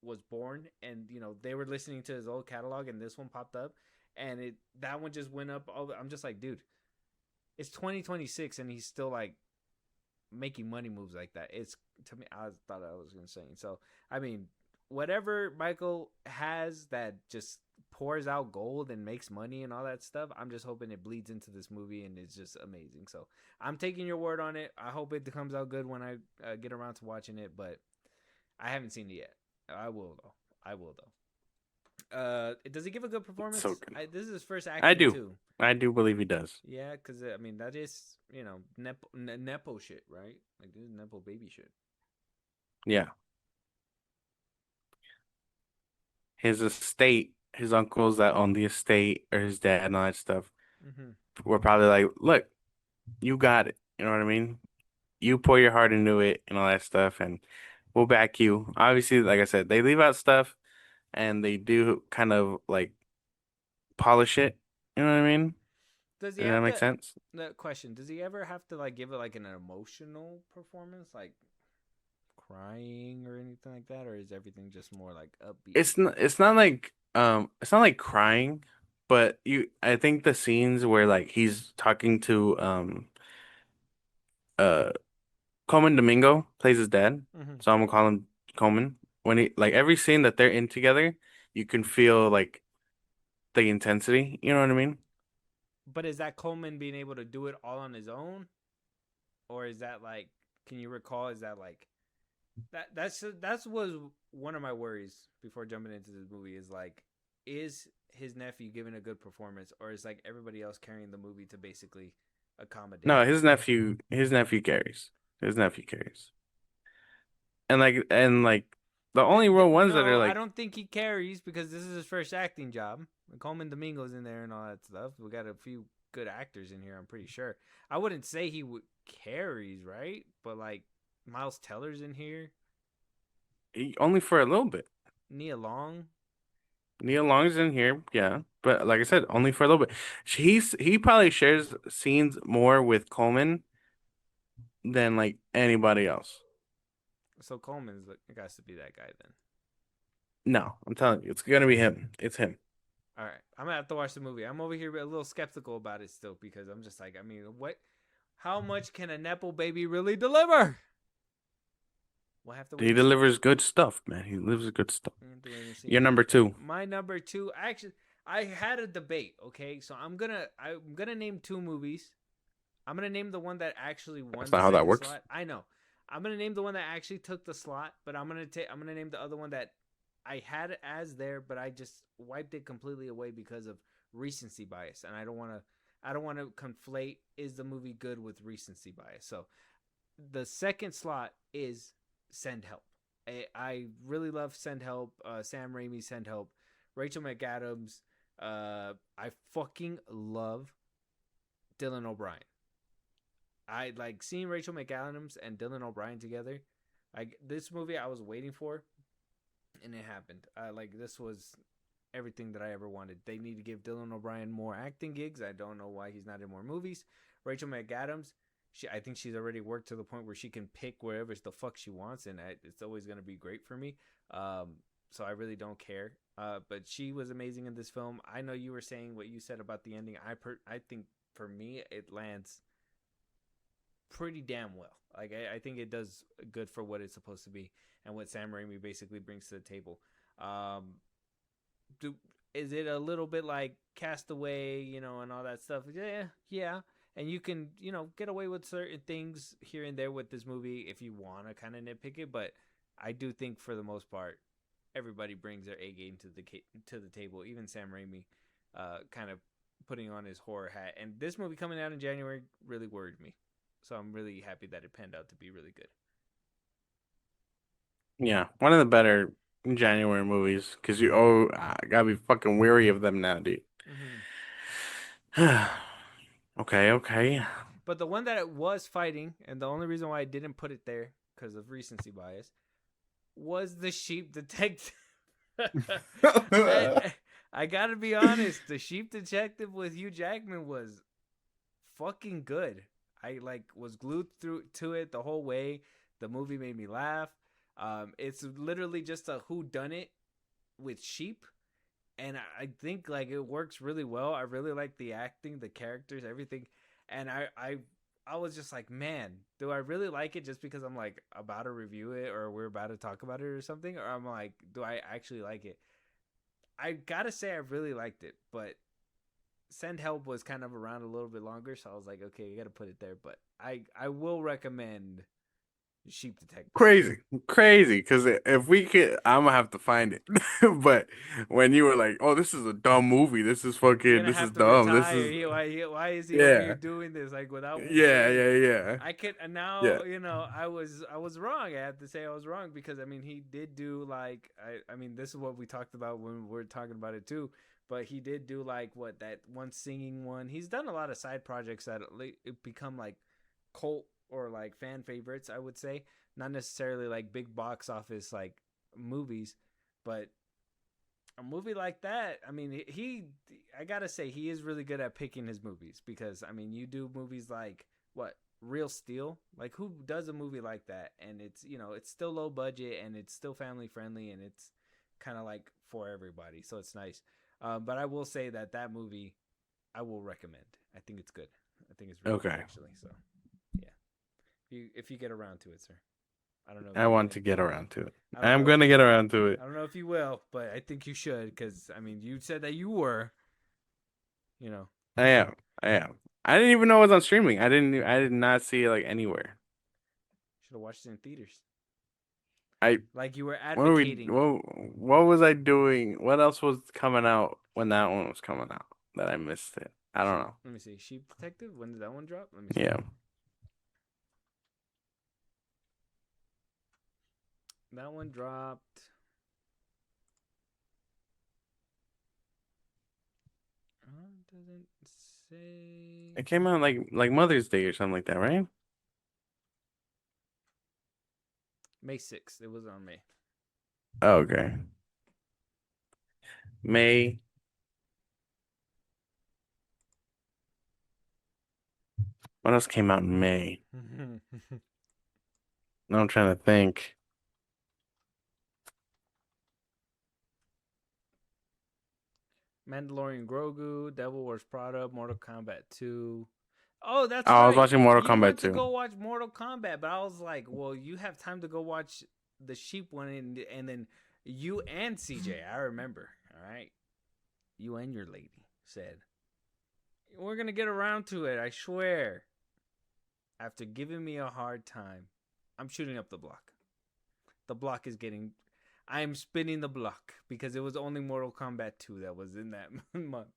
was born and they were listening to his old catalog and this one popped up and that one just went up I'm just like, dude, it's 2026 and he's still like making money moves like that. It's to me, I thought I was insane. So I mean, whatever Michael has that just pours out gold and makes money and all that stuff, I'm just hoping it bleeds into this movie and it's just amazing. So I'm taking your word on it. I hope it comes out good when I get around to watching it, but I haven't seen it yet. I will though. Does he give a good It's so performance? good. This is his first I acting do. too. I do believe he does. Yeah, because I mean that is nepo shit, right? Like this is nepo baby shit. Yeah. His estate, his uncles that own the estate, or his dad and all that stuff, Mm-hmm. were probably like, look, you got it. You know what I mean? You pour your heart into it and all that stuff, and we'll back you. Obviously, like I said, they leave out stuff and they do kind of like polish it. You know what I mean? Does he Does that have make to? sense? The question: does he ever have to like give it like an emotional performance, like crying or anything like that, or is everything just more like upbeat? It's not like crying, but you I think the scenes where like he's talking to uh Coleman Domingo plays his dad, Mm-hmm. so I'm gonna call him Coleman. When he like every scene that they're in together, you can feel like the intensity. You know what I mean? But is that Coleman being able to do it all on his own, or is that like? Can you recall? Is that like that's was one of my worries before jumping into this movie is like, is his nephew giving a good performance, or is like everybody else carrying the movie to basically accommodate No, him? his nephew carries. His nephew carries. And like the only real ones that are No, I like don't think he carries because this is his first acting job. Coleman Domingo's in there and all that stuff. We got a few good actors in here, I'm pretty sure. I wouldn't say he would carries, right? But like Miles Teller's in here, only for a little bit. Nia Long. Neil Long's in here, yeah, but like I said, only for a little bit. He probably shares scenes more with Coleman than like anybody else. So Coleman's it got to be that guy then. No, I'm telling you, it's gonna be him. It's him. All right, I'm gonna have to watch the movie. I'm over here a little skeptical about it still because I'm just like, I mean, what? How much can a nepo baby really deliver? We'll have to wait He and see. delivers good stuff, man. He delivers good stuff. We have to wait and see. You're number two. My number two, actually, I had a debate. Okay, so I'm gonna name two movies. I'm gonna name the one that actually That's won the not how that second works. slot. I know. I'm gonna name the one that actually took the slot, but I'm gonna name the other one that I had it as there, but I just wiped it completely away because of recency bias, and I don't want to conflate is the movie good with recency bias. So the second slot is Send Help. I really love Send Help. Sam Raimi Send Help. Rachel McAdams. I fucking love Dylan O'Brien. I like seeing Rachel McAdams and Dylan O'Brien together. Like this movie, I was waiting for, and it happened. Like this was everything that I ever wanted. They need to give Dylan O'Brien more acting gigs. I don't know why he's not in more movies. Rachel McAdams, I think she's already worked to the point where she can pick wherever the fuck she wants, and it's always gonna be great for me. So I really don't care. But she was amazing in this film. I know you were saying what you said about the ending. I think for me it lands pretty damn well. Like I think it does good for what it's supposed to be and what Sam Raimi basically brings to the table. Um, do is it a little bit like Castaway, and all that stuff? Yeah, yeah. And you can, get away with certain things here and there with this movie if you want to kind of nitpick it. But I do think for the most part, everybody brings their A game to the table. Even Sam Raimi, kind of putting on his horror hat. And this movie coming out in January really worried me. So I'm really happy that it panned out to be really good. Yeah, one of the better January movies because I gotta be fucking weary of them now, dude. Mm-hmm. Okay, okay. But the one that it was fighting, and the only reason why I didn't put it there because of recency bias, was the Sheep Detective. I, I gotta be honest, the Sheep Detective with Hugh Jackman was fucking good. I like was glued through to it the whole way. The movie made me laugh. It's literally just a who done it with sheep, and I think like it works really well. I really like the acting, the characters, everything, and I was just like, man, do I really like it just because I'm like about to review it or we're about to talk about it or something, or I'm like, do I actually like it? I gotta say I really liked it, but Send Help was kind of around a little bit longer, so I was like, okay, you gotta put it there. But I will recommend Sheep Detective. Crazy, crazy. Because if we could, I'm gonna have to find it. But when you were like, "Oh, this is a dumb movie. This is You're fucking. gonna This is have to dumb. This retire. is Why is he over here yeah, doing this like without yeah, saying yeah, it? yeah, I could yeah." now I was wrong. I have to say I was wrong because I mean he did do like I mean this is what we talked about when we are talking about it too. But he did do like what that one singing one. He's done a lot of side projects that become like cult or like fan favorites. I would say not necessarily like big box office like movies, but a movie like that, I mean, I gotta say, he is really good at picking his movies because, I mean, you do movies like what Real Steel, like who does a movie like that, and it's still low budget and it's still family friendly and it's kind of like for everybody, so it's nice. But I will say that that movie I will recommend. I think it's good. I think it's really good Okay, actually. So yeah, if you get around to it, sir. I don't know if I you're want gonna. to get around to it. I don't I'm know if gonna get around to it. I don't know if you will, but I think you should because I mean you said that you were, you know, I am. I am. I didn't even know it was on streaming. I didn't. I did not see it like anywhere. should have watched it in theaters, I like you were what were we? advocating. What was I doing? What else was coming out when that one was coming out that I missed it? I don't Sheep. know. Let me see. Sheep Detective. When did that one drop? Let me see. Yeah. That one dropped. Doesn't say. It came out like Mother's Day or something like that, right? May 6th. It was on May. Oh, okay. May. What else came out in May? No, I'm trying to think. Mandalorian Grogu, Devil Wears Prada, Mortal Kombat 2. Oh, Oh, that's I was right. watching Mortal You Kombat went to 2. go watch Mortal Kombat, but I was like, well, you have time to go watch the sheep one, and then you and CJ, I remember. All right, you and your lady said we're gonna get around to it. I swear. After giving me a hard time, I'm shooting up the block. The block is getting. I'm spinning the block because it was only Mortal Kombat 2 that was in that month.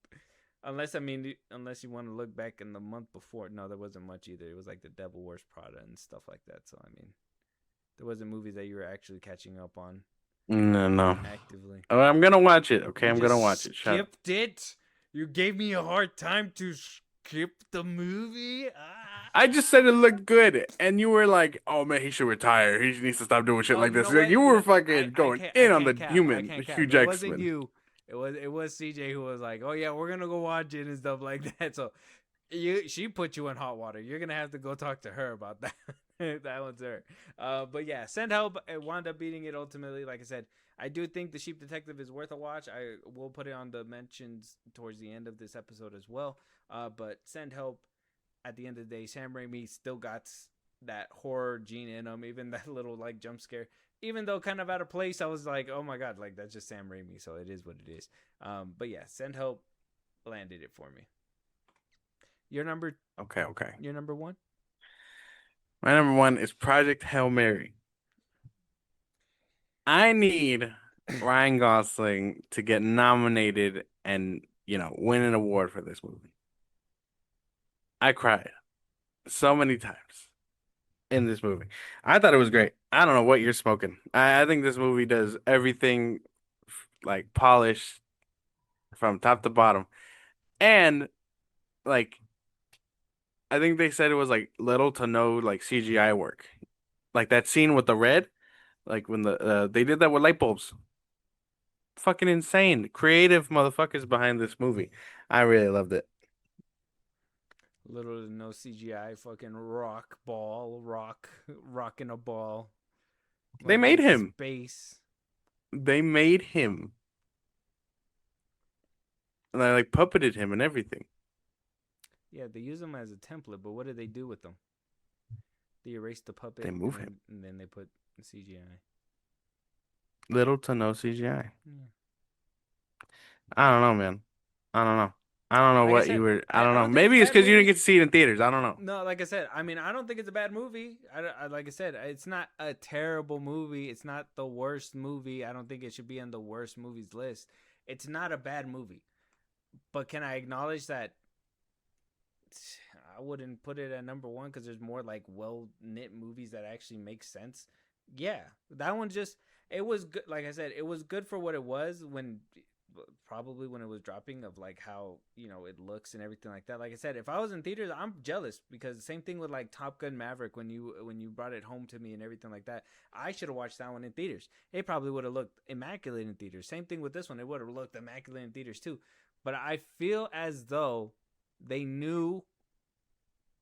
Unless you want to look back in the month before, no, there wasn't much either. It was like the Devil Wears Prada and stuff like that. So I mean, there wasn't movies that you were actually catching up on No, no. actively. Oh, I'm gonna watch it. Okay, You I'm gonna just watch it. Shut up. skipped it. You gave me a hard time to skip the movie. Ah. I just said it looked good, and you were like, "Oh man, he should retire. He needs to stop doing shit Oh, like you this." know Like, what? you You were know, fucking going I in on can't the cap. I human, can't cap. Hugh It wasn't Jackman. you. It was CJ who was like, "Oh yeah, we're gonna go watch it and stuff like that." So she put you in hot water. You're gonna have to go talk to her about that. That one's her. But yeah, Send Help. It wound up beating it ultimately. Like I said, I do think the Sheep Detective is worth a watch. I will put it on the mentions towards the end of this episode as well. But Send Help. At the end of the day, Sam Raimi still got that horror gene in him. Even that little like jump scare, even though kind of out of place, I was like, oh my god, like that's just Sam Raimi. So it is what it is. But yeah, Send Help landed it for me. Your number, Okay, okay. your number one. My number one is Project Hail Mary. I need Ryan Gosling to get nominated and, win an award for this movie. I cried so many times in this movie. I thought it was great. I don't know what you're smoking. I think this movie does everything like polished from top to bottom. And like I think they said it was like little to no like CGI work. Like that scene with the red, like when they did that with light bulbs. Fucking insane. Creative motherfuckers behind this movie. I really loved it. Little to no CGI, fucking rocking a ball They like made in him. space. They made him. And I like puppeted him and everything. Yeah, they use them as a template, but what did they do with them? They erased the They puppet move him. and then they put CGI. Little to no CGI. Yeah. I don't know, man. I don't know. I don't know Like I what you said, were. I don't I know. don't think it's a Maybe it's bad because you didn't movie. get to see it in theaters. I don't know. No, like I said, I mean, I don't think it's a bad movie. Like I said, it's not a terrible movie. It's not the worst movie. I don't think it should be on the worst movies list. It's not a bad movie. But can I acknowledge that I wouldn't put it at number one because there's more like well knit movies that actually make sense? Yeah, that one just it was good. Like I said, it was good for what it was when probably when it was dropping of like how it looks and everything like that. Like I said, if I was in theaters, I'm jealous because the same thing with like Top Gun Maverick when you brought it home to me and everything like that. I should have watched that one in theaters. It probably would have looked immaculate in theaters. Same thing with this one. It would have looked immaculate in theaters too. But I feel as though they knew,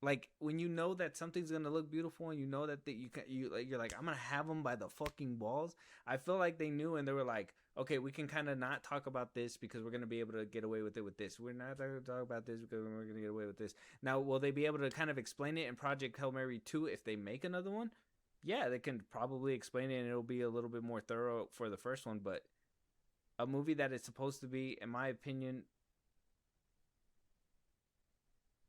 like when you know that something's gonna look beautiful and you know that you're like, I'm gonna have them by the fucking balls. I feel like they knew and they were like, okay, we can kind of not talk about this because we're gonna be able to get away with it with this. We're not gonna talk about this because we're gonna get away with this. Now, will they be able to kind of explain it in Project Hail Mary 2 if they make another one? Yeah, they can probably explain it and it'll be a little bit more thorough for the first one. But a movie that is supposed to be, in my opinion,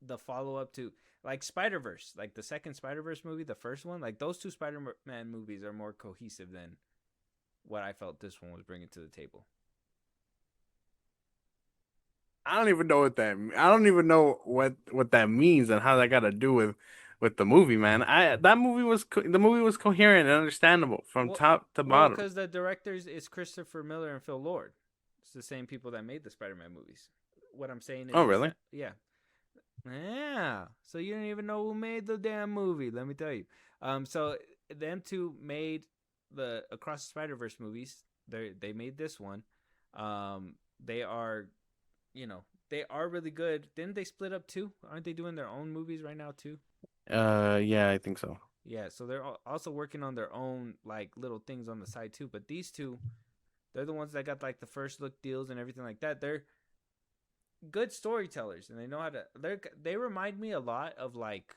the follow up to like Spider Verse, like the second Spider Verse movie, the first one, like those two Spider Man movies are more cohesive than what I felt this one was bringing to the table. I don't even know what that. I don't even know what that means and how that got to do with the movie, man. I that movie was the movie was coherent and understandable from Well, top to well, bottom. because the directors is Christopher Miller and Phil Lord. It's the same people that made the Spider Man movies. What I'm saying Oh, is really? that yeah, yeah. So you don't even know who made the damn movie. Let me tell you. So them two made the Across the Spider Verse movies. They made this one. They are, they are really good. Didn't they split up too? Aren't they doing their own movies right now too? Yeah, I think so. Yeah. So they're also working on their own like little things on the side too. But these two, they're the ones that got like the first look deals and everything like that. They're good storytellers and they know how to. They remind me a lot of like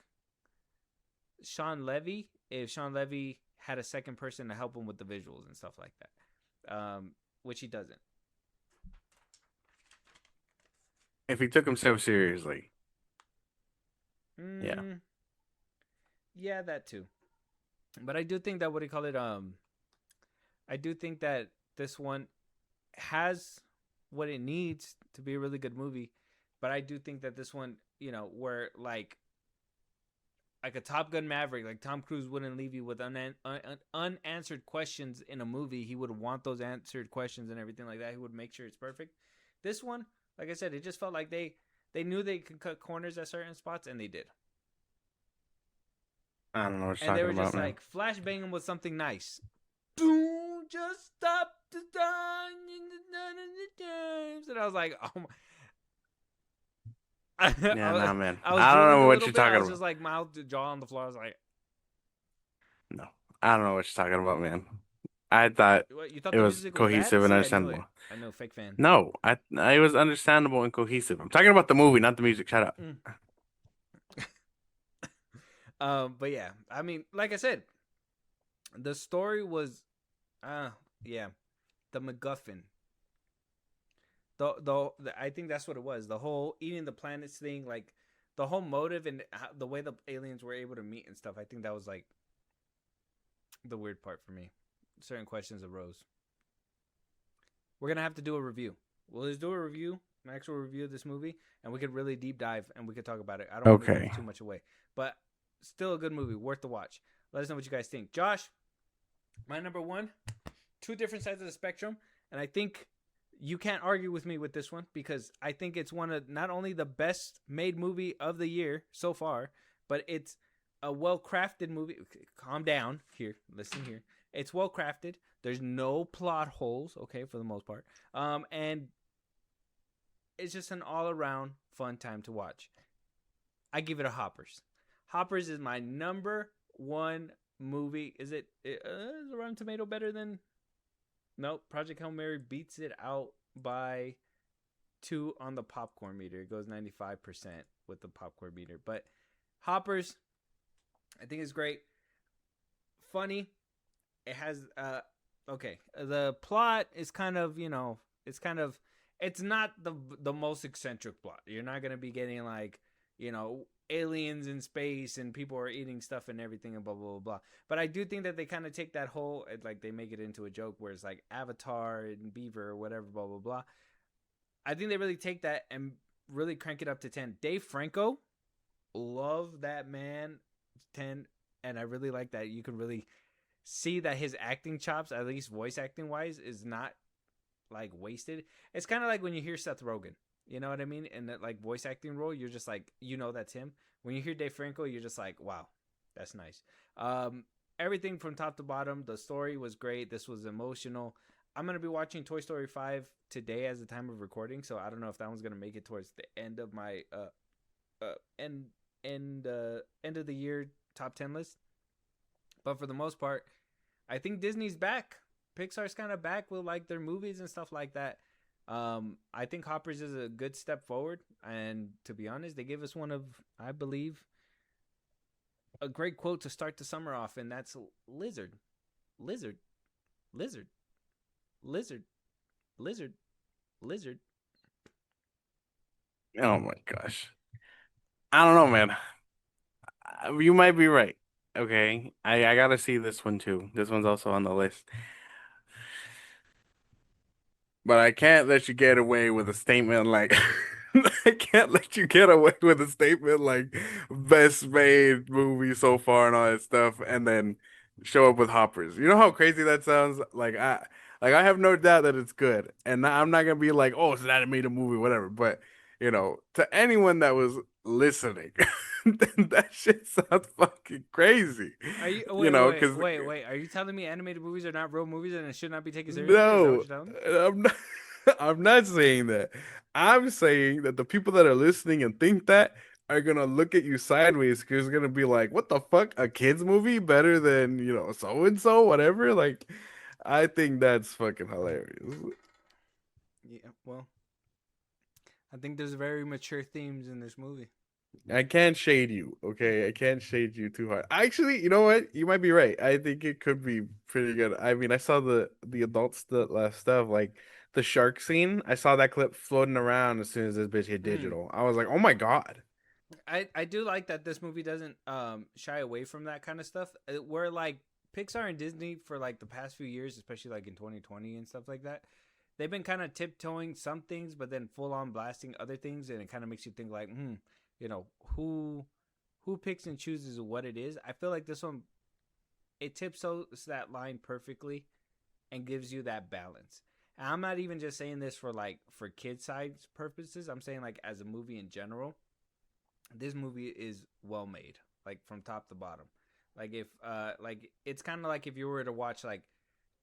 Sean Levy, if Sean Levy had a second person to help him with the visuals and stuff like that, which he doesn't. If he took himself seriously, yeah. Mm, yeah, that too. But I do think that what do you call it? I do think that this one has what it needs to be a really good movie. But I do think that this one, where like a Top Gun Maverick, like Tom Cruise wouldn't leave you with unanswered questions in a movie. He would want those answered questions and everything like that. He would make sure it's perfect. This one, like I said, it just felt like they knew they could cut corners at certain spots and they did. I don't know what you're And they talking were about, just man. like flashbanging with something nice. Don't just stop the time in the times. And I was like, oh my. Yeah, nah, man. I was I don't drooling know a what little you're bit. I talking was about. just like mouth to jaw on the floor. I was like, No, I don't know what you're talking about, man. I thought what, you thought it the was music was bad? cohesive and See, I knew it. understandable. I know, fake fan. No, it was understandable and cohesive. I'm talking about the movie, not the music. Shut up. Mm. But yeah, I mean, like I said, the story was, yeah, the MacGuffin. I think that's what it was. The whole eating the planets thing, like the whole motive and the way the aliens were able to meet and stuff. I think that was like the weird part for me. Certain questions arose. We're gonna have to do a review. We'll just do a review, an actual review of this movie, and we could really deep dive and we could talk about it. I don't want to give Okay. too much away, but still a good movie, worth the watch. Let us know what you guys think. Josh, my number one, two different sides of the spectrum, and I think you can't argue with me with this one because I think it's one of not only the best made movie of the year so far, but it's a well crafted movie. Calm down here. Listen here. It's well crafted. There's no plot holes, okay, for the most part. And it's just an all around fun time to watch. I give it a Hoppers. Hoppers is my number one movie. Is Rotten Tomato better than? Nope. Project Hail Mary beats it out by 2 on the popcorn meter. It goes 95% with the popcorn meter. But Hoppers, I think it's great. Funny. It has okay. The plot is kind of, it's kind of it's not the most eccentric plot. You're not gonna be getting like, aliens in space and people are eating stuff and everything and blah blah blah blah. But I do think that they kind of take that whole, like they make it into a joke where it's like Avatar and Beaver or whatever blah blah blah. I think they really take that and really crank it up to 10. Dave Franco, love that man, 10, and I really like that you can really see that his acting chops, at least voice acting wise, is not like wasted. It's kind of like when you hear Seth Rogen, you know what I mean? In that like voice acting role, you're just like, that's him. When you hear Dave Franco, you're just like, wow, that's nice. Everything from top to bottom, the story was great. This was emotional. I'm gonna be watching Toy Story 5 today as the time of recording, so I don't know if that one's gonna make it towards the end of my end of the year top 10 list. But for the most part, I think Disney's back. Pixar's kind of back with like their movies and stuff like that. I think Hoppers is a good step forward, and to be honest, they gave us one of, I believe, a great quote to start the summer off, and that's lizard, lizard, lizard, lizard, lizard, lizard. Oh my gosh. I don't know, man. You might be right. Okay. I gotta see this one too. This one's also on the list. But I can't let you get away with a statement like I can't let you get away with a statement like best made movie so far and all that stuff and then show up with Hoppers. You know how crazy that sounds? Like I have no doubt that it's good. And I'm not gonna be like, oh, it's an animated movie, whatever. But to anyone that was listening, that shit sounds fucking crazy. Are you Because wait? Are you telling me animated movies are not real movies and it should not be taken seriously? Is that what no, you're telling me? I'm not. I'm not saying that. I'm saying that the people that are listening and think that are gonna look at you sideways because they're gonna be like, "What the fuck? A kids movie better than so and so, whatever." Like, I think that's fucking hilarious. Yeah. Well, I think there's very mature themes in this movie. I can't shade you, okay? I can't shade you too hard. Actually, you know what? You might be right. I think it could be pretty good. I mean, I saw the adult stuff, like the shark scene. I saw that clip floating around as soon as this bitch hit Mm. digital. I was like, oh my God. I do like that this movie doesn't shy away from that kind of stuff. Where like Pixar and Disney for like the past few years, especially like in 2020 and stuff like that, they've been kind of tiptoeing some things, but then full on blasting other things, and it kind of makes you think like, you know, who who picks and chooses what it is. I feel like this one it tiptoes that line perfectly and gives you that balance. And I'm not even just saying this for like for kid size purposes. I'm saying like as a movie in general, this movie is well made, like from top to bottom. Like if like it's kind of like if you were to watch like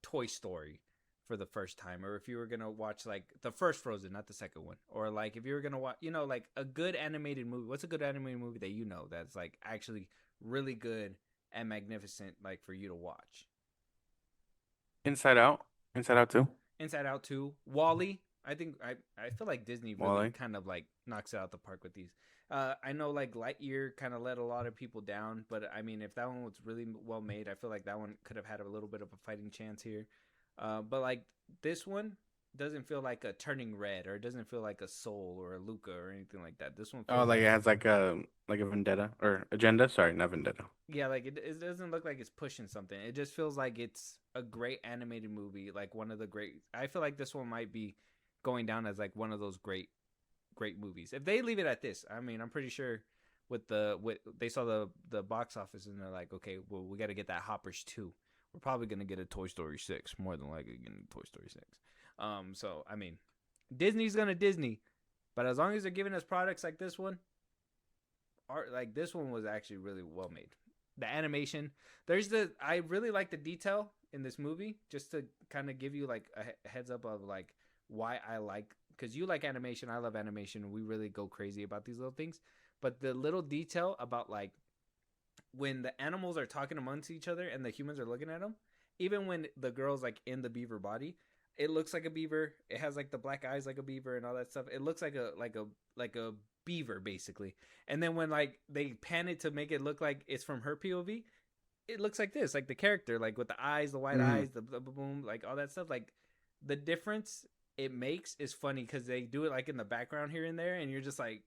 Toy Story for the first time, or if you were gonna watch like the first Frozen, not the second one, or like if you were gonna watch, like a good animated movie. What's a good animated movie that that's like actually really good and magnificent, like for you to watch? Inside Out. Inside Out too. Inside Out 2, Wally. I think I feel like Disney really Wally. kind of like knocks it out the park with these. I know like Lightyear kind of let a lot of people down, but I mean if that one was really well made, I feel like that one could have had a little bit of a fighting chance here. But like this one doesn't feel like a Turning Red, or it doesn't feel like a Soul or a Luca or anything like that. This one Oh, feels like like, it has like a vendetta or agenda. Sorry, not vendetta. yeah, like it doesn't look like it's pushing something. It just feels like it's a great animated movie, like one of the great. I feel like this one might be going down as like one of those great movies. If they leave it at this, I mean, I'm pretty sure with they saw the box office and they're like, okay, well, we got to get that Hoppers 2. We're probably gonna get a Toy Story 6, more than likely getting a Toy Story 6. So I mean, Disney's gonna Disney, but as long as they're giving us products like this one, art like this one was actually really well made. The animation, I really like the detail in this movie, just to kind of give you like a heads up of like why I like, because you like animation, I love animation, we really go crazy about these little things. But the little detail about like when the animals are talking amongst each other and the humans are looking at them, even when the girl's like in the beaver body, it looks like a beaver. It has like the black eyes like a beaver and all that stuff. It looks like a beaver basically. And then when like they pan it to make it look like it's from her POV, it looks like this, like the character, like with the eyes, the white Mm. eyes, the boom, like all that stuff. Like the difference it makes is funny because they do it like in the background here and there, and you're just like,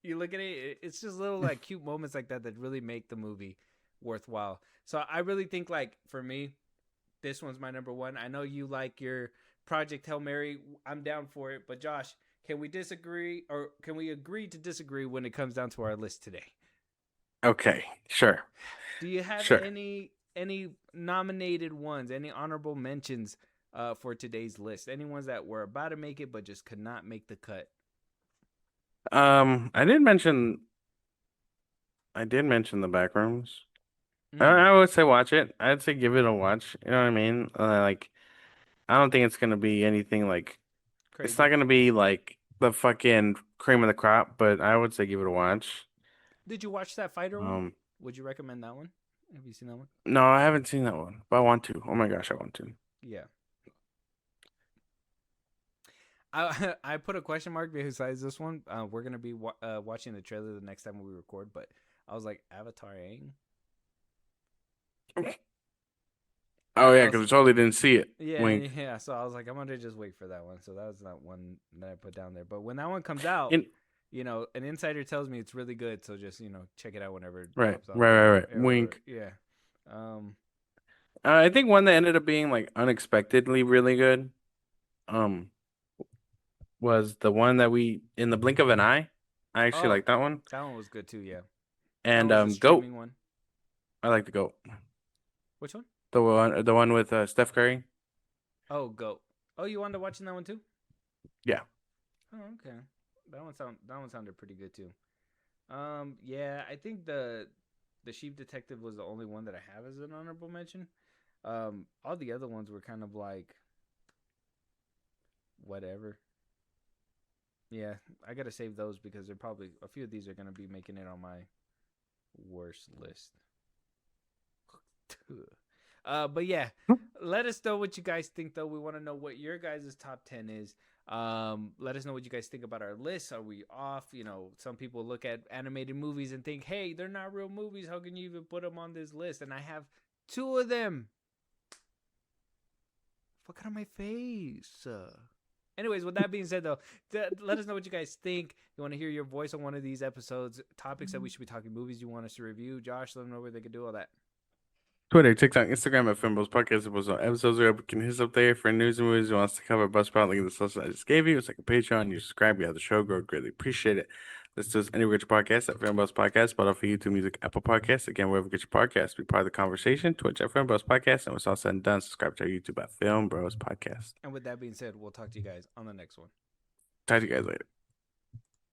you look at it, it's just little like cute moments like that that really make the movie worthwhile. So I really think like for me, this one's my number one. I know you like your Project Hail Mary. I'm down for it, but Josh, can we disagree or can we agree to disagree when it comes down to our list today? Okay, sure, Do you have sure. any nominated ones, any honorable mentions for today's list? Any ones that were about to make it but just could not make the cut? I did mention the Backrooms. Mm, I would say watch it. I'd say give it a watch. You know what I mean? Like, I don't think it's gonna be anything like. It's not crazy. gonna be like the fucking cream of the crop, but I would say give it a watch. Did you watch that fighter one? Um, Would you recommend that one? Have you seen that one? no, I haven't seen that one, but I want to. Oh my gosh, I want to. Yeah. I put a question mark besides this one. We're gonna be watching the trailer the next time we record, but I was like Avatar Aang. Oh yeah, I because was I totally didn't see it. yeah Wink. yeah. So I was like, I'm gonna just wait for that one. So that was not one that I put down there. But when that one comes out, In an insider tells me it's really good. So just check it out whenever it right, pops up. right, right, right. Or, Wink. yeah. Um. I think one that ended up being like unexpectedly really good. Um, was the one that we in the blink of an eye. I actually Oh, like that one. that one was good too. Yeah. That And was the Goat. streaming one. I like the Goat. Which one? The one with Steph Curry. Oh, Go. Oh, you wanted to watching that one too? Yeah. Oh, okay. That one sounded pretty good too. Yeah, I think the Sheep Detective was the only one that I have as an honorable mention. All the other ones were kind of like whatever. Yeah, I gotta save those because they're probably a few of these are gonna be making it on my worst list. But yeah, let us know what you guys think. Though we want to know what your guys' top 10 is. Let us know what you guys think about our list. Are we off? Some people look at animated movies and think, "Hey, they're not real movies. How can you even put them on this list?" And I have two of them. Fuck out of my face. Anyways, with that being said, though, let us know what you guys think. You want to hear your voice on one of these episodes, topics that we should be talking, movies you want us to review. Josh, let them know where they can do all that. Twitter, TikTok, Instagram at FilmBros Podcast. Episodes are up. You can hit us up there for news and movies you want us to cover. Bus Sprout, link in the social I just gave you. It's like a Patreon. You subscribe, you have the show. Grow, greatly appreciate it. Let's do us any rich podcast at FilmBros Podcast, but off of YouTube Music, Apple Podcasts. Again, wherever you get your podcast, be part of the conversation. Twitch at FilmBros Podcast. And when it's all said and done, subscribe to our YouTube at FilmBros Podcast. And with that being said, we'll talk to you guys on the next one. Talk to you guys later.